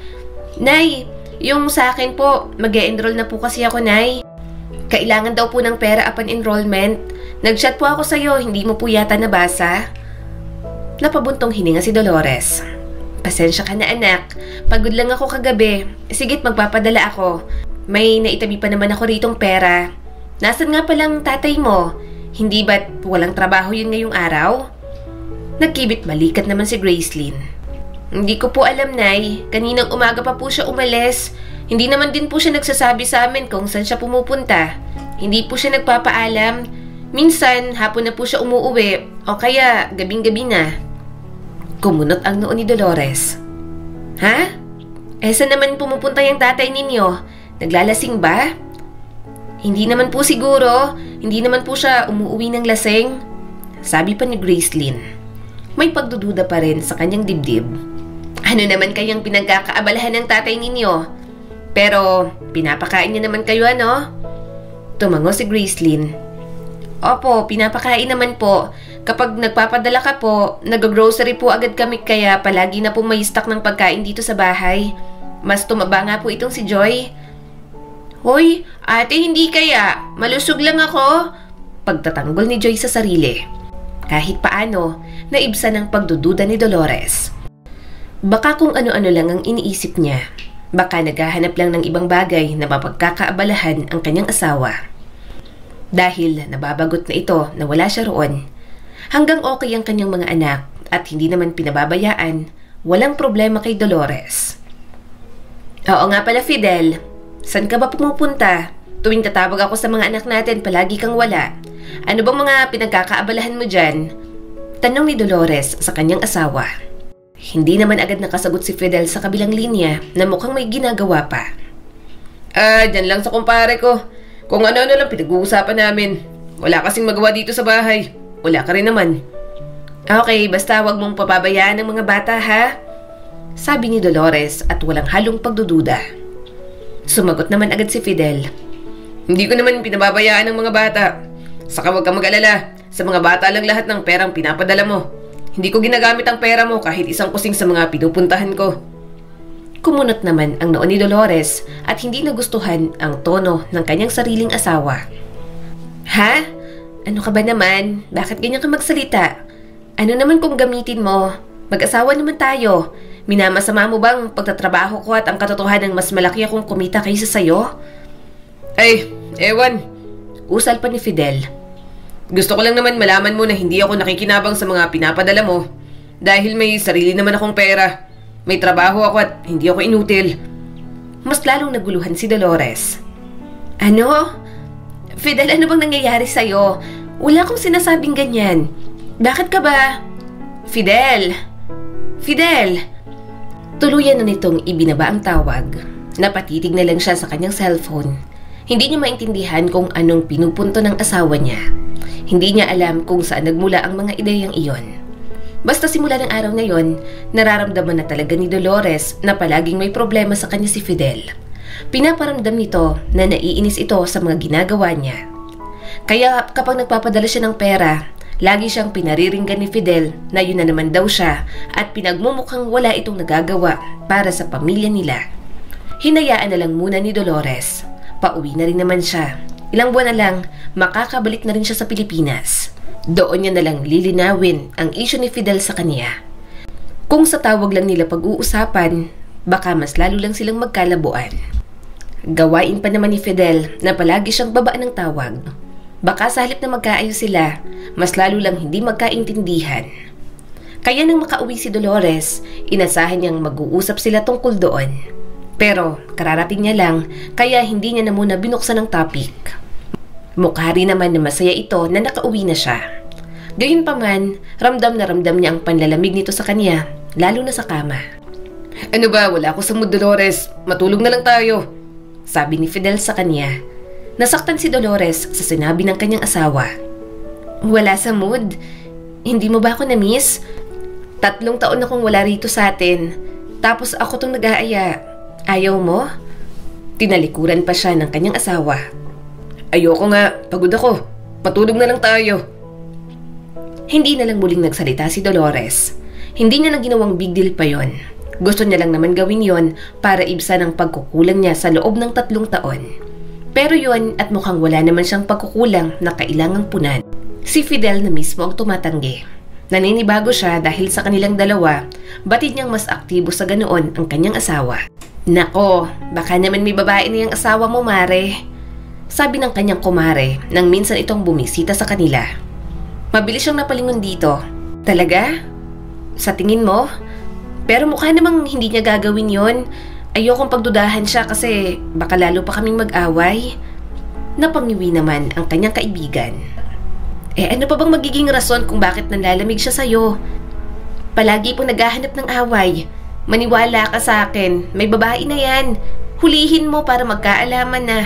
Nay, yung sa akin po, mag-e-enroll na po kasi ako, Nay. Kailangan daw po ng pera upon enrollment. Nag-chat po ako sa'yo, hindi mo po yata nabasa. Napabuntong hininga si Dolores. Pasensya ka na anak, pagod lang ako kagabi. Sigit magpapadala ako. May naitabi pa naman ako ritong pera. Nasaan nga palang tatay mo? Hindi ba't walang trabaho yun ngayong araw? Nagkibit balikat naman si Gracelyn. Hindi ko po alam, Nay. Kaninang umaga pa po siya umalis. Hindi naman din po siya nagsasabi sa amin kung saan siya pumupunta. Hindi po siya nagpapaalam. Minsan, hapon na po siya umuuwi o kaya gabing-gabi na. Kumunot ang noo ni Dolores. Ha? Saan naman pumupunta yung tatay ninyo? Naglalasing ba? Hindi naman po siguro. Hindi naman po siya umuuwi ng lasing. Sabi pa ni Gracelyn. May pagdududa pa rin sa kanyang dibdib. Ano naman kayang pinagkakaabalahan ng tatay ninyo? Pero pinapakain niya naman kayo, ano? Tumango si Gracelyn. Opo, pinapakain naman po. Kapag nagpapadala ka po, nag-grocery po agad kami kaya palagi na po may stock ng pagkain dito sa bahay. Mas tumaba nga po itong si Joy. Hoy, ate hindi kaya. Malusog lang ako. Pagtatanggol ni Joy sa sarili. Kahit paano, naibsan ang pagdududa ni Dolores. Baka kung ano-ano lang ang iniisip niya. Baka naghahanap lang ng ibang bagay na mapagkakaabalahan ang kanyang asawa. Dahil nababagot na ito na wala siya roon. Hanggang okay ang kanyang mga anak at hindi naman pinababayaan, walang problema kay Dolores. Oo nga pala Fidel, saan ka ba pumupunta? Tuwing tatawag ako sa mga anak natin, palagi kang wala. Ano bang mga pinagkakaabalahan mo dyan? Tanong ni Dolores sa kanyang asawa. Hindi naman agad nakasagot si Fidel sa kabilang linya na mukhang may ginagawa pa. Dyan lang sa kumpare ko. Kung ano-ano lang pinag-uusapan namin. Wala kasing magawa dito sa bahay. Wala ka rin naman. Okay, basta wag mong papabayaan ng mga bata ha? Sabi ni Dolores at walang halong pagdududa. Sumagot naman agad si Fidel. Hindi ko naman pinababayaan ng mga bata. Saka wag kang mag-alala. Sa mga bata lang lahat ng perang pinapadala mo. Hindi ko ginagamit ang pera mo kahit isang kusing sa mga pinupuntahan ko. Kumunot naman ang noo ni Dolores at hindi nagustuhan ang tono ng kanyang sariling asawa. Ha? Ano ka ba naman? Bakit ganyan ka magsalita? Ano naman kung gamitin mo? Mag-asawa naman tayo. Minamasama mo bang pagtatrabaho ko at ang katotohanan mas malaki akong kumita kaysa sa'yo? Ay, ewan. Usal pa ni Fidel. Gusto ko lang naman malaman mo na hindi ako nakikinabang sa mga pinapadala mo. Dahil may sarili naman akong pera. May trabaho ako at hindi ako inutil. Mas lalong naguluhan si Dolores. Ano? Fidel, ano bang nangyayari sa'yo? Wala akong sinasabing ganyan. Bakit ka ba? Fidel! Fidel! Tuluyan na nitong ibinaba ang tawag. Napatitig na lang siya sa kanyang cellphone. Hindi niya maintindihan kung anong pinupunto ng asawa niya. Hindi niya alam kung saan nagmula ang mga ideyang iyon. Basta simula ng araw na yon, nararamdaman na talaga ni Dolores na palaging may problema sa kanya si Fidel. Pinaparamdam nito na naiinis ito sa mga ginagawa niya. Kaya kapag nagpapadala siya ng pera, lagi siyang pinariringgan ni Fidel na yun na naman daw siya at pinagmumukhang wala itong nagagawa para sa pamilya nila. Hinayaan na lang muna ni Dolores. Pauwi na rin naman siya. Ilang buwan na lang, makakabalik na rin siya sa Pilipinas. Doon niya na lang lilinawin ang issue ni Fidel sa kanya. Kung sa tawag lang nila pag-uusapan, baka mas lalo lang silang magkalabuan. Gawain pa naman ni Fidel na palagi siyang babaan ng tawag. Baka sa halip na magkaayos sila, mas lalo lang hindi magkaintindihan. Kaya nang makauwi si Dolores, inasahan niyang mag-uusap sila tungkol doon. Pero kararating niya lang, kaya hindi niya na muna binuksan ang topic. Mukha rin naman na masaya ito na nakauwi na siya. Gayunpaman, ramdam na ramdam niya ang panlalamig nito sa kanya, lalo na sa kama. Ano ba, wala ako sa mood, Dolores. Matulog na lang tayo, sabi ni Fidel sa kanya. Nasaktan si Dolores sa sinabi ng kanyang asawa. Wala sa mood? Hindi mo ba ako na-miss? 3 taon akong wala rito sa atin. Tapos ako tong nag-aaya. Ayaw mo? Tinalikuran pa siya ng kanyang asawa. Ayoko nga, pagod ako. Matulog na lang tayo. Hindi na lang muling nagsalita si Dolores. Hindi niya lang ginawang big deal pa yon. Gusto niya lang naman gawin yon para ibsan ang pagkukulang niya sa loob ng 3 taon. Pero yon at mukhang wala naman siyang pagkukulang na kailangang punan. Si Fidel na mismo ang tumatanggi. Naninibago siya dahil sa kanilang dalawa, batid niyang mas aktibo sa ganoon ang kanyang asawa. Nako, baka naman may babae na yung asawa mo, Mare. Sabi ng kanyang kumare nang minsan itong bumisita sa kanila. Mabilis siyang napalingon dito. Talaga? Sa tingin mo? Pero mukha namang hindi niya gagawin yon. Ayokong pagdudahan siya kasi baka lalo pa kaming mag-away. Napangiwi naman ang kanyang kaibigan. Ano pa bang magiging rason kung bakit nanlalamig siya sa'yo? Palagi pong naghahanap ng away. Maniwala ka sa akin, may babae na yan. Hulihin mo para magkaalaman na.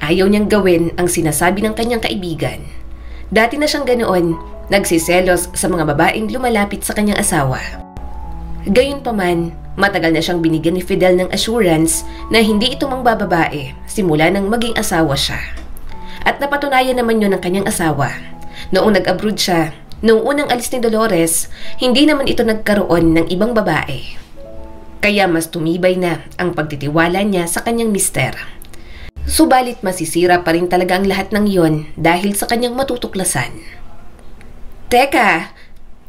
Ayaw niyang gawin ang sinasabi ng kanyang kaibigan. Dati na siyang ganoon, nagsiselos sa mga babaeng lumalapit sa kanyang asawa. Gayunpaman, matagal na siyang binigyan ni Fidel ng assurance na hindi ito mangbababae simula nang maging asawa siya. At napatunayan naman yun ng kanyang asawa. Noong nag-abroad siya, noong unang alis ni Dolores, hindi naman ito nagkaroon ng ibang babae. Kaya mas tumibay na ang pagtitiwala niya sa kanyang mister. Subalit masisira pa rin talaga ang lahat ng iyon dahil sa kanyang matutuklasan. Teka,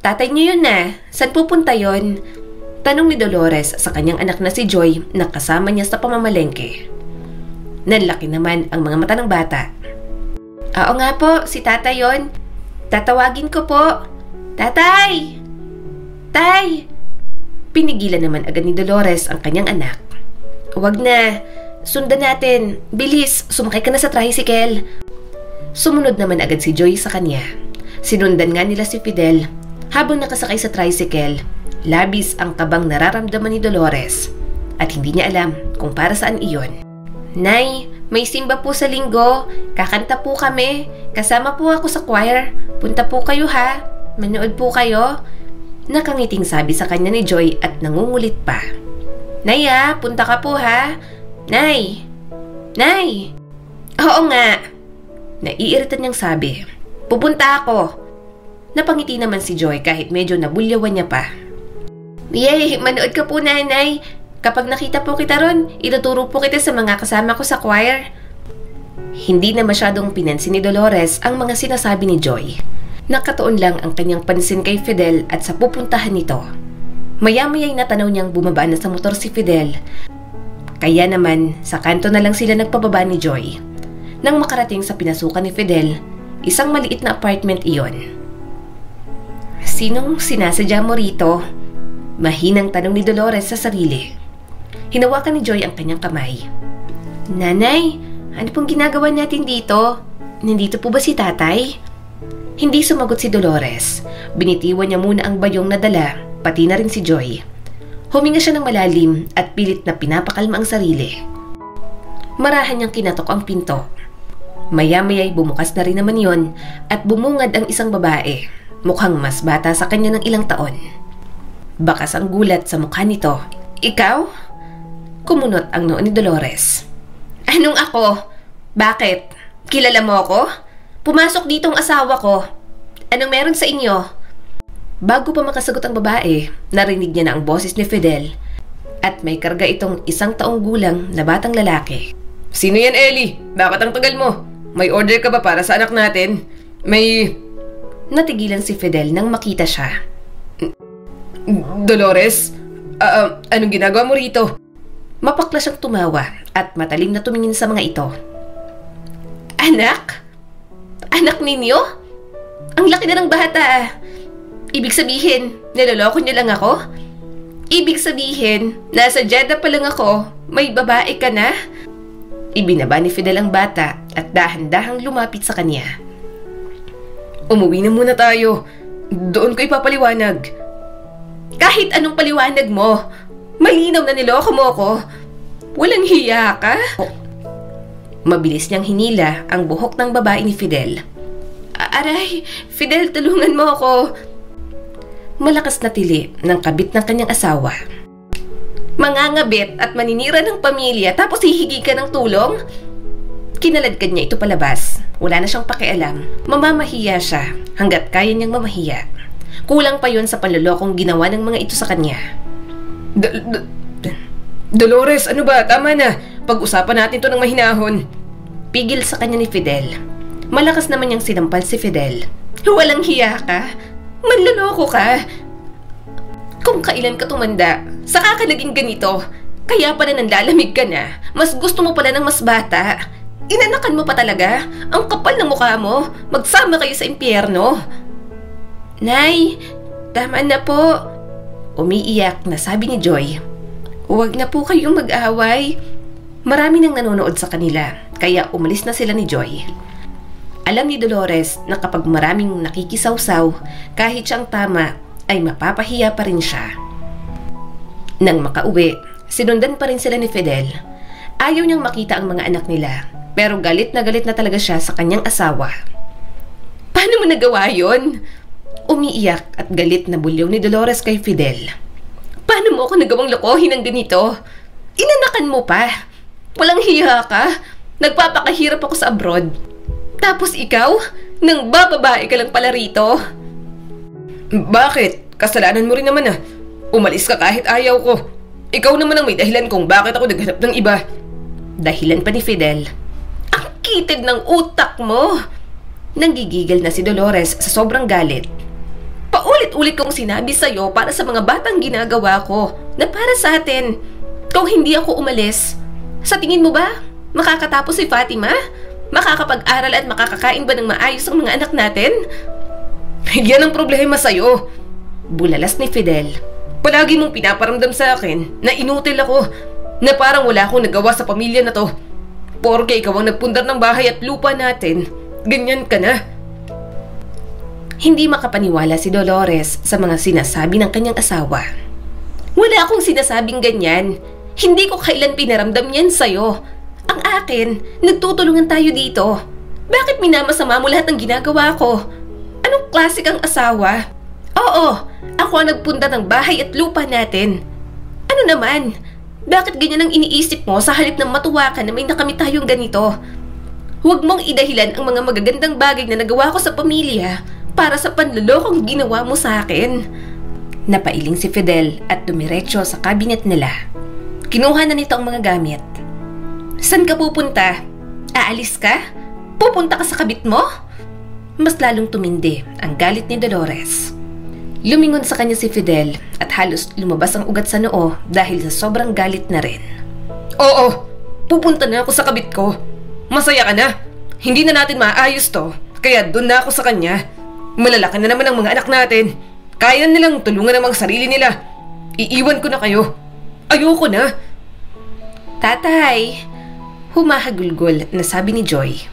tatay niyo yun na. Saan pupunta yon? Tanong ni Dolores sa kanyang anak na si Joy na kasama niya sa pamamalengke. Nanlaki naman ang mga mata ng bata. Oo nga po, si tatay yon. Tatawagin ko po. Tatay! Tay! Pinigilan naman agad ni Dolores ang kanyang anak. Huwag na. Sundan natin. Bilis, sumakay ka na sa tricycle. Sumunod naman agad si Joy sa kanya. Sinundan nga nila si Fidel. Habang nakasakay sa tricycle, labis ang kabang nararamdaman ni Dolores. At hindi niya alam kung para saan iyon. Nay, may simba po sa linggo. Kakanta po kami. Kasama po ako sa choir. Punta po kayo ha. Manood po kayo. Nakangiting sabi sa kanya ni Joy at nangungulit pa. Nay punta ka po ha. Nay! Nay! Oo nga. Naiiritan niyang sabi. Pupunta ako. Napangiti naman si Joy kahit medyo nabulyawan niya pa. Yay! Manood ka po, nanay. Kapag nakita po kita ron, ituturo po kita sa mga kasama ko sa choir. Hindi na masyadong pinansin ni Dolores ang mga sinasabi ni Joy. Nakatuon lang ang kanyang pansin kay Fidel at sa pupuntahan nito. Maya-maya'y natanaw niyang bumaba na sa motor si Fidel. Kaya naman, sa kanto na lang sila nagpababa ni Joy. Nang makarating sa pinasukan ni Fidel, isang maliit na apartment iyon. Sinong sinasadya mo rito? Mahinang tanong ni Dolores sa sarili. Hinawakan ni Joy ang kanyang kamay. Nanay, ano pong ginagawa natin dito? Nandito po ba si tatay? Hindi sumagot si Dolores. Binitiwan niya muna ang bayong nadala, pati na rin si Joy. Huminga siya ng malalim at pilit na pinapakalma ang sarili. Marahan niyang kinatok ang pinto. Maya-maya'y bumukas na rin naman yon at bumungad ang isang babae, mukhang mas bata sa kanya ng ilang taon. Bakas ang gulat sa mukha nito. Ikaw? Kumunot ang noo ni Dolores. Anong ako? Bakit? Kilala mo ako? Pumasok dito ang asawa ko. Anong meron sa inyo? Bago pa makasagot ang babae, narinig niya na ang boses ni Fidel. at may karga itong 1 taong gulang na batang lalaki. Sino yan, Ellie? Bakit ang tagal mo? May order ka ba para sa anak natin? Natigilan si Fidel nang makita siya. Dolores? Anong ginagawa mo rito? Mapakla siyang tumawa at matalim na tumingin sa mga ito. Anak? Anak ninyo? Ang laki na ng bata. Ibig sabihin, niloloko niyo lang ako? Ibig sabihin, nasa Jeddah pa lang ako, may babae ka na? Ibinaba ni Fidel ang bata at dahan-dahang lumapit sa kanya. Umuwi na muna tayo. Doon ko ipapaliwanag. Kahit anong paliwanag mo, malinaw na niloko mo ako. Walang hiya ka? Mabilis niyang hinila ang buhok ng babae ni Fidel. Aray, Fidel, tulungan mo ako. Malakas na tili ng kabit ng kanyang asawa. Mangangabit at maninira ng pamilya tapos hihigi ka ng tulong? Kinaladkad niya ito palabas. Wala na siyang pakialam. Mamamahiya siya hanggat kaya niyang mamahiya. Kulang pa yon sa panlolokong ginawa ng mga ito sa kanya. Dolores, ano ba? Tama na. Pag-usapan natin to ng mahinahon. Pigil sa kanya ni Fidel. Malakas naman niyang sinampal si Fidel. Walang hiya ka? Manloloko ka? Kung kailan ka tumanda, saka ka naging ganito. Kaya pala nanlalamig ka na. Mas gusto mo pala ng mas bata. Inanakan mo pa talaga. Ang kapal ng mukha mo. Magsama kayo sa impyerno. Nay, tama na po. Umiiyak na sabi ni Joy. Huwag na po kayong mag-away. Marami nang nanonood sa kanila, kaya umalis na sila ni Joy. Alam ni Dolores na kapag maraming nakikisawsaw, kahit siyang tama, ay mapapahiya pa rin siya. Nang makauwi, sinundan pa rin sila ni Fidel. Ayaw niyang makita ang mga anak nila, pero galit na talaga siya sa kanyang asawa. Paano mo nagawa yon? Umiiyak at galit na bulyaw ni Dolores kay Fidel. Paano mo ako nagawang lokohin ng ganito? Inanakan mo pa. Walang hiya ka. Nagpapakahirap ako sa abroad. Tapos ikaw, nang bababae ka lang pala rito. Bakit? Kasalanan mo rin naman ah. Umalis ka kahit ayaw ko. Ikaw naman ang may dahilan kung bakit ako naghanap ng iba. Dahilan pa ni Fidel. Ang kitid ng utak mo. Nanggigigil na si Dolores sa sobrang galit. Paulit-ulit kong sinabi sa'yo para sa mga batang ginagawa ko na para sa atin. Kung hindi ako umalis, sa tingin mo ba makakatapos si Fatima? Makakapag-aral at makakakain ba ng maayos ang mga anak natin? Yan ang problema sa'yo. Bulalas ni Fidel. Palagi mong pinaparamdam sa akin na inutil ako, na parang wala akong nagawa sa pamilya na to. Porke ikaw ang nagpundar ng bahay at lupa natin, ganyan ka na. Hindi makapaniwala si Dolores sa mga sinasabi ng kanyang asawa. Wala akong sinasabing ganyan. Hindi ko kailan pinaramdam yan sa'yo. Ang akin, nagtutulungan tayo dito. Bakit minamasama mo lahat ng ginagawa ko? Anong klase kang asawa? Oo, ako ang nagpunta ng bahay at lupa natin. Ano naman? Bakit ganyan ang iniisip mo sa halip ng matuwa ka na may nakamit tayong ganito? Huwag mong idahilan ang mga magagandang bagay na nagawa ko sa pamilya para sa panlolokong ginawa mo sa akin. Napailing si Fidel at dumiretso sa kabinet nila. Kinuha na nito ang mga gamit. Saan ka pupunta? Aalis ka? Pupunta ka sa kabit mo? Mas lalong tumindi ang galit ni Dolores. Lumingon sa kanya si Fidel at halos lumabas ang ugat sa noo dahil sa sobrang galit na rin. Oo, pupunta na ako sa kabit ko. Masaya ka na? Hindi na natin maayos to, kaya doon na ako sa kanya. Malalaki na naman ang mga anak natin. Kaya nilang tulungan ang mga sarili nila. Iiwan ko na kayo. Ayoko na. Tatay, humahagulgol na sabi ni Joy.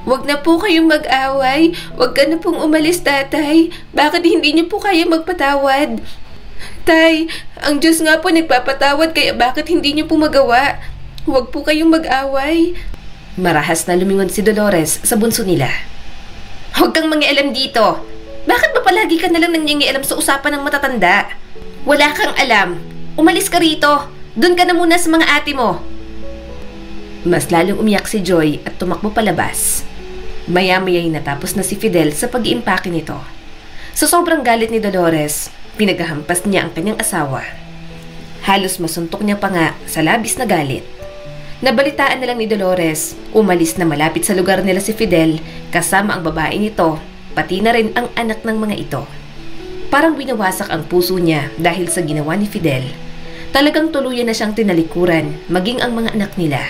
Huwag na po kayong mag-away. Huwag ka na pong umalis, tatay. Bakit hindi niyo po kaya magpatawad? Tay, ang Diyos nga po nagpapatawad kaya bakit hindi niyo po magawa? Huwag po kayong mag-away. Marahas na lumingon si Dolores sa bunso nila. Huwag kang mangialam dito. Bakit ba palagi ka nalang nangingialam sa usapan ng matatanda? Wala kang alam. Umalis ka rito. Doon ka na muna sa mga ate mo. Mas lalong umiyak si Joy at tumakbo palabas. Maya-maya'y natapos na si Fidel sa pag-iimpake nito. Sa sobrang galit ni Dolores, pinaghahampas niya ang kanyang asawa. Halos masuntok niya pa nga sa labis na galit. Nabalitaan na lang ni Dolores, umalis na malapit sa lugar nila si Fidel kasama ang babae nito, pati na rin ang anak ng mga ito. Parang binawasak ang puso niya dahil sa ginawa ni Fidel. Talagang tuluyan na siyang tinalikuran, maging ang mga anak nila.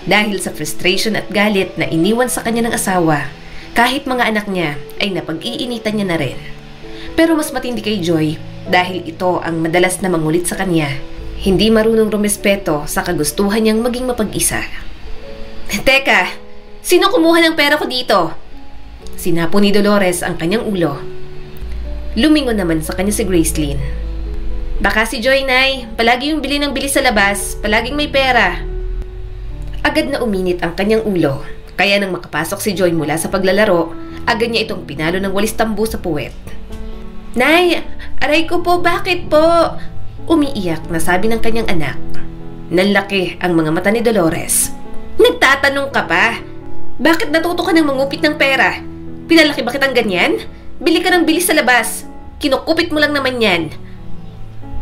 Dahil sa frustration at galit na iniwan sa kanya ng asawa, kahit mga anak niya ay napag-iinitan niya na rin. Pero mas matindi kay Joy dahil ito ang madalas na mangulit sa kanya. Hindi marunong rumespeto sa kagustuhan niyang maging mapag-isa. Teka, sino kumuha ng pera ko dito? Sinapo ni Dolores ang kanyang ulo. Lumingon naman sa kanya si Gracelyn. Baka si Joy, Nay. Palagi yung bili ng bili sa labas. Palaging may pera. Agad na uminit ang kanyang ulo. Kaya nang makapasok si Joy mula sa paglalaro, agad niya itong pinalo ng walis tambo sa puwet. Nay, aray ko po, bakit po? Umiiyak na sabi ng kanyang anak. Nanlaki ang mga mata ni Dolores. Nagtatanong ka pa? Bakit natuto ka ng mangupit ng pera? Pinalaki ba kitang ganyan? Bili ka ng bili sa labas. Kinukupit mo lang naman yan.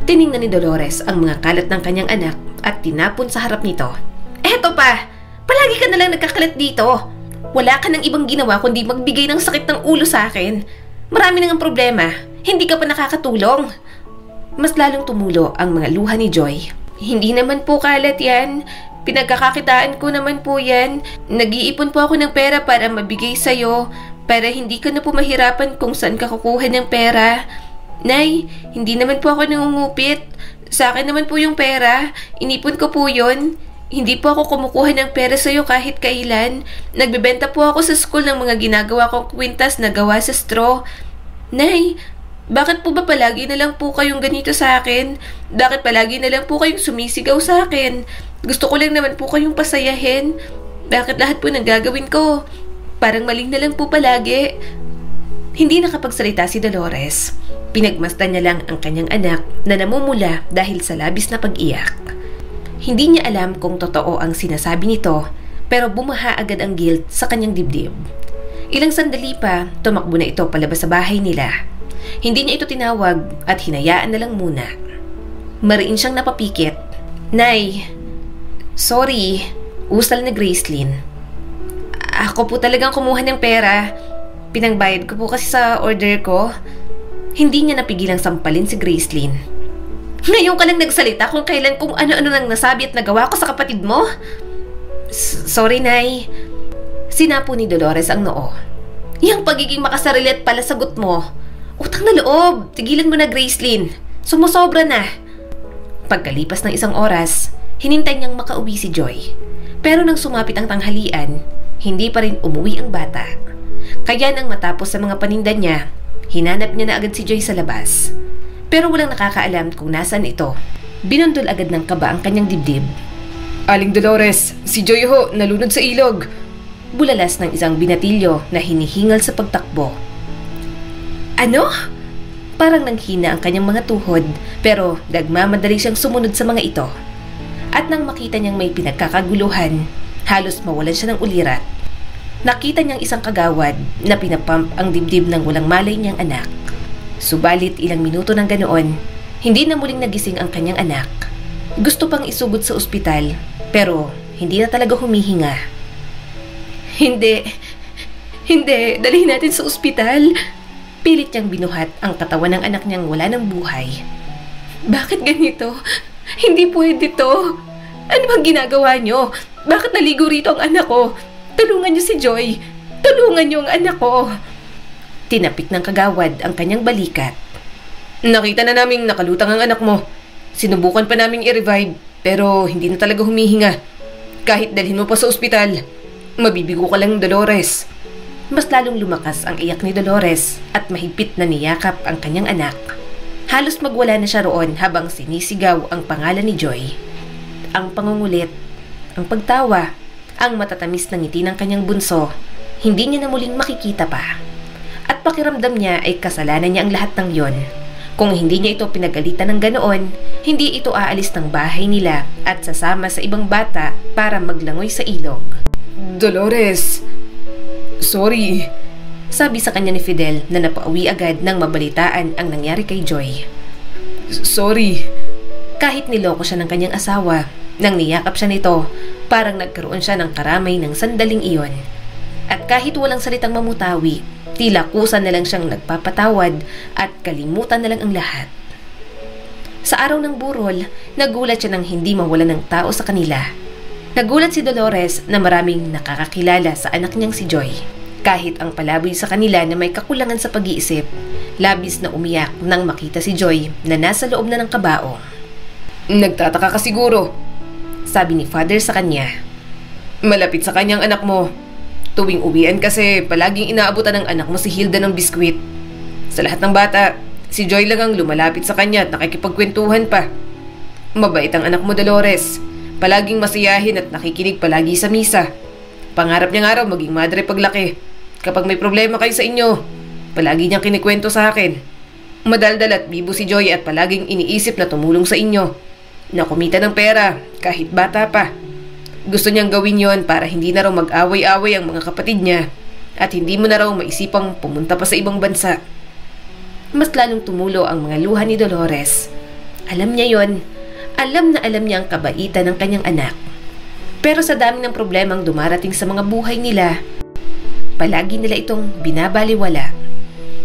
Tiningnan ni Dolores ang mga kalat ng kanyang anak at tinapon sa harap nito. Eto pa! Palagi ka na lang nagkakalat dito. Wala ka ng ibang ginawa kundi magbigay ng sakit ng ulo sa akin. Marami nang problema. Hindi ka pa nakakatulong. Mas lalong tumulo ang mga luha ni Joy. Hindi naman po kalat yan. Pinagkakakitaan ko naman po yan. Nag-iipon po ako ng pera para mabigay sa'yo. Para hindi ka na po mahirapan kung saan ka kukuha ng pera. Nay, hindi naman po ako nangungupit. Sa akin naman po yung pera. Inipon ko po yun. Hindi po ako kumukuha ng pera sa'yo kahit kailan. Nagbebenta po ako sa school ng mga ginagawa kong kwintas na gawa sa straw. Nay, bakit po ba palagi na lang po kayong ganito sa akin? Bakit palagi na lang po kayong sumisigaw sa akin? Gusto ko lang naman po kayong pasayahin. Bakit lahat po ng gagawin ko? Parang maling na lang po palagi. Hindi nakapagsalita si Dolores. Pinagmasdan niya lang ang kanyang anak na namumula dahil sa labis na pag-iyak. Hindi niya alam kung totoo ang sinasabi nito, pero bumaha agad ang guilt sa kanyang dibdib. Ilang sandali pa, tumakbo na ito palabas sa bahay nila. Hindi niya ito tinawag at hinayaan na lang muna. Mariin siyang napapikit. Nay, sorry, usal na Gracelyn. Ako po talagang kumuha ng pera. Pinangbayad ko po kasi sa order ko. Hindi niya napigilang sampalin si Gracelyn. Ngayon ka lang nagsalita kung kailan kung ano-ano nang nasabi at nagawa ko sa kapatid mo? Sorry, Nay. Sinapo ni Dolores ang noo. Yang pagiging makasarili at palasagot mo. Utang na loob. Tigilan mo na, Gracelyn. Sumusobra na. Pagkalipas ng isang oras, hinintay niyang makauwi si Joy. Pero nang sumapit ang tanghalian, hindi pa rin umuwi ang bata. Kaya nang matapos sa mga paninda niya, hinanap niya na agad si Joy sa labas. Pero walang nakakaalam kung nasaan ito. Binundol agad ng kaba ang kanyang dibdib. Aling Dolores, si Joy ho, nalunod sa ilog. Bulalas ng isang binatilyo na hinihingal sa pagtakbo. Ano? Parang nanghina ang kanyang mga tuhod, pero nagmamadali siyang sumunod sa mga ito. At nang makita niyang may pinagkakaguluhan, halos mawalan siya ng ulirat. Nakita niyang isang kagawad na pinapump ang dibdib ng walang malay niyang anak. Subalit ilang minuto ng ganoon, hindi na muling nagising ang kanyang anak. Gusto pang isugod sa ospital, pero hindi na talaga humihinga. Hindi, dalhin natin sa ospital. Pilit niyang binuhat ang katawan ng anak niyang wala ng buhay. Bakit ganito? Hindi pwede to. Ano bang ginagawa niyo? Bakit naligo rito ang anak ko? Tulungan niyo si Joy. Tulungan niyo ang anak ko. Tinapik ng kagawad ang kanyang balikat. Nakita na naming nakalutang ang anak mo. Sinubukan pa naming i-revive, pero hindi na talaga humihinga. Kahit dalhin mo pa sa ospital, mabibigo ka lang, Dolores. Mas lalong lumakas ang iyak ni Dolores at mahigpit na niyakap ang kanyang anak. Halos magwala na siya roon habang sinisigaw ang pangalan ni Joy. Ang pangungulit, ang pagtawa, ang matatamis na ngiti ng kanyang bunso, hindi niya na muling makikita pa. At pakiramdam niya ay kasalanan niya ang lahat ng yon. Kung hindi niya ito pinagalitan ng ganoon, hindi ito aalis ng bahay nila at sasama sa ibang bata para maglangoy sa ilog. Dolores, sorry. Sabi sa kanya ni Fidel na napauwi agad nang mabalitaan ang nangyari kay Joy. Sorry. Kahit niloko siya ng kanyang asawa, nang niyakap siya nito, parang nagkaroon siya ng karamay ng sandaling iyon. At kahit walang salitang mamutawi, tila kusa na lang siyang nagpapatawad at kalimutan na lang ang lahat. Sa araw ng burol, nagulat siya nang hindi mawalan ng tao sa kanila. Nagulat si Dolores na maraming nakakakilala sa anak niyang si Joy. Kahit ang palaboy sa kanila na may kakulangan sa pag-iisip, labis na umiyak nang makita si Joy na nasa loob na ng kabaong. "Nagtataka ka siguro," sabi ni Father sa kanya. "Malapit sa kanyang anak mo. Tuwing uwian kasi palaging inaabutan ng anak mo si Hilda ng biskwit. Sa lahat ng bata, si Joy lang ang lumalapit sa kanya at nakikipagkwentuhan pa. Mabait ang anak mo, Dolores. Palaging masiyahin at nakikinig palagi sa misa. Pangarap niyang araw maging madre paglaki. Kapag may problema kayo sa inyo, palagi niyang kinikwento sa akin. Madaldal at bibo si Joy at palaging iniisip na tumulong sa inyo. Na kumita ng pera kahit bata pa. Gusto niyang gawin yon para hindi na raw mag-away-away ang mga kapatid niya at hindi mo na raw maisipang pumunta pa sa ibang bansa." Mas lalong tumulo ang mga luha ni Dolores. Alam niya yon. Alam na alam niya ang kabaitan ng kanyang anak. Pero sa dami ng problemang dumarating sa mga buhay nila, palagi nila itong binabaliwala.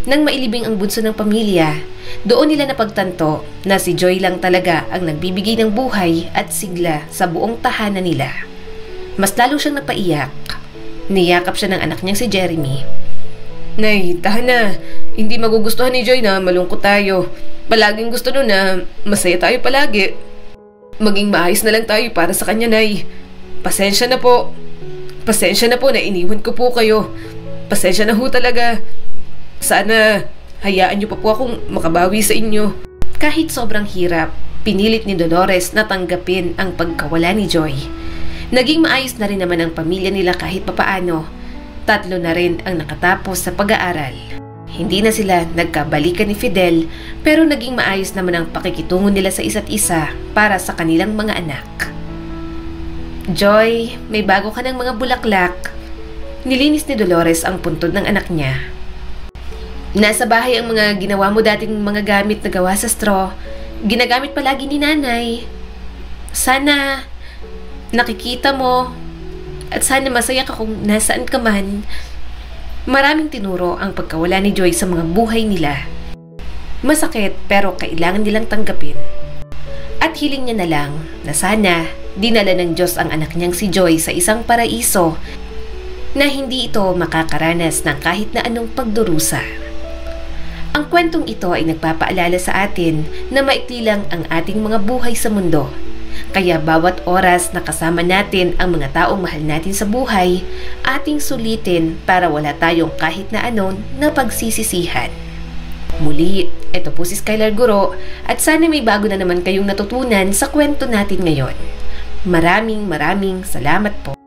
Nang mailibing ang bunso ng pamilya, doon nila napagtanto na si Joy lang talaga ang nagbibigay ng buhay at sigla sa buong tahanan nila. Mas lalo siyang napaiyak. Niyakap siya ng anak niyang si Jeremy. "Nay, tahan na. Hindi magugustuhan ni Joy na malungkot tayo. Palaging gusto nun na masaya tayo palagi. Maging maayos na lang tayo para sa kanya, Nay. Pasensya na po. Pasensya na po na iniwan ko po kayo. Pasensya na ho talaga. Sana hayaan niyo pa po akong makabawi sa inyo." Kahit sobrang hirap, pinilit ni Dolores na tanggapin ang pagkawala ni Joy. Naging maayos na rin naman ang pamilya nila kahit papaano. 3 na rin ang nakatapos sa pag-aaral. Hindi na sila nagkabalikan ni Fidel, pero naging maayos naman ang pakikitungo nila sa isa't isa para sa kanilang mga anak. "Joy, may bago ka ng mga bulaklak." Nilinis ni Dolores ang puntod ng anak niya. "Nasa bahay ang mga ginawa mo dating mga gamit na gawa sa straw. Ginagamit palagi ni nanay. Sana nakikita mo at sana masaya ka kung nasaan ka man." Maraming tinuro ang pagkawala ni Joy sa mga buhay nila. Masakit pero kailangan nilang tanggapin. At hiling niya na lang na sana dinala ng Diyos ang anak niyang si Joy sa isang paraiso na hindi ito makakaranas ng kahit na anong pagdurusa. Ang kwentong ito ay nagpapaalala sa atin na maikli lang ang ating mga buhay sa mundo. Kaya bawat oras na kasama natin ang mga taong mahal natin sa buhay, ating sulitin para wala tayong kahit na ano na pagsisisihan. Muli, ito po si Skylar Guro at sana may bago na naman kayong natutunan sa kwento natin ngayon. Maraming salamat po.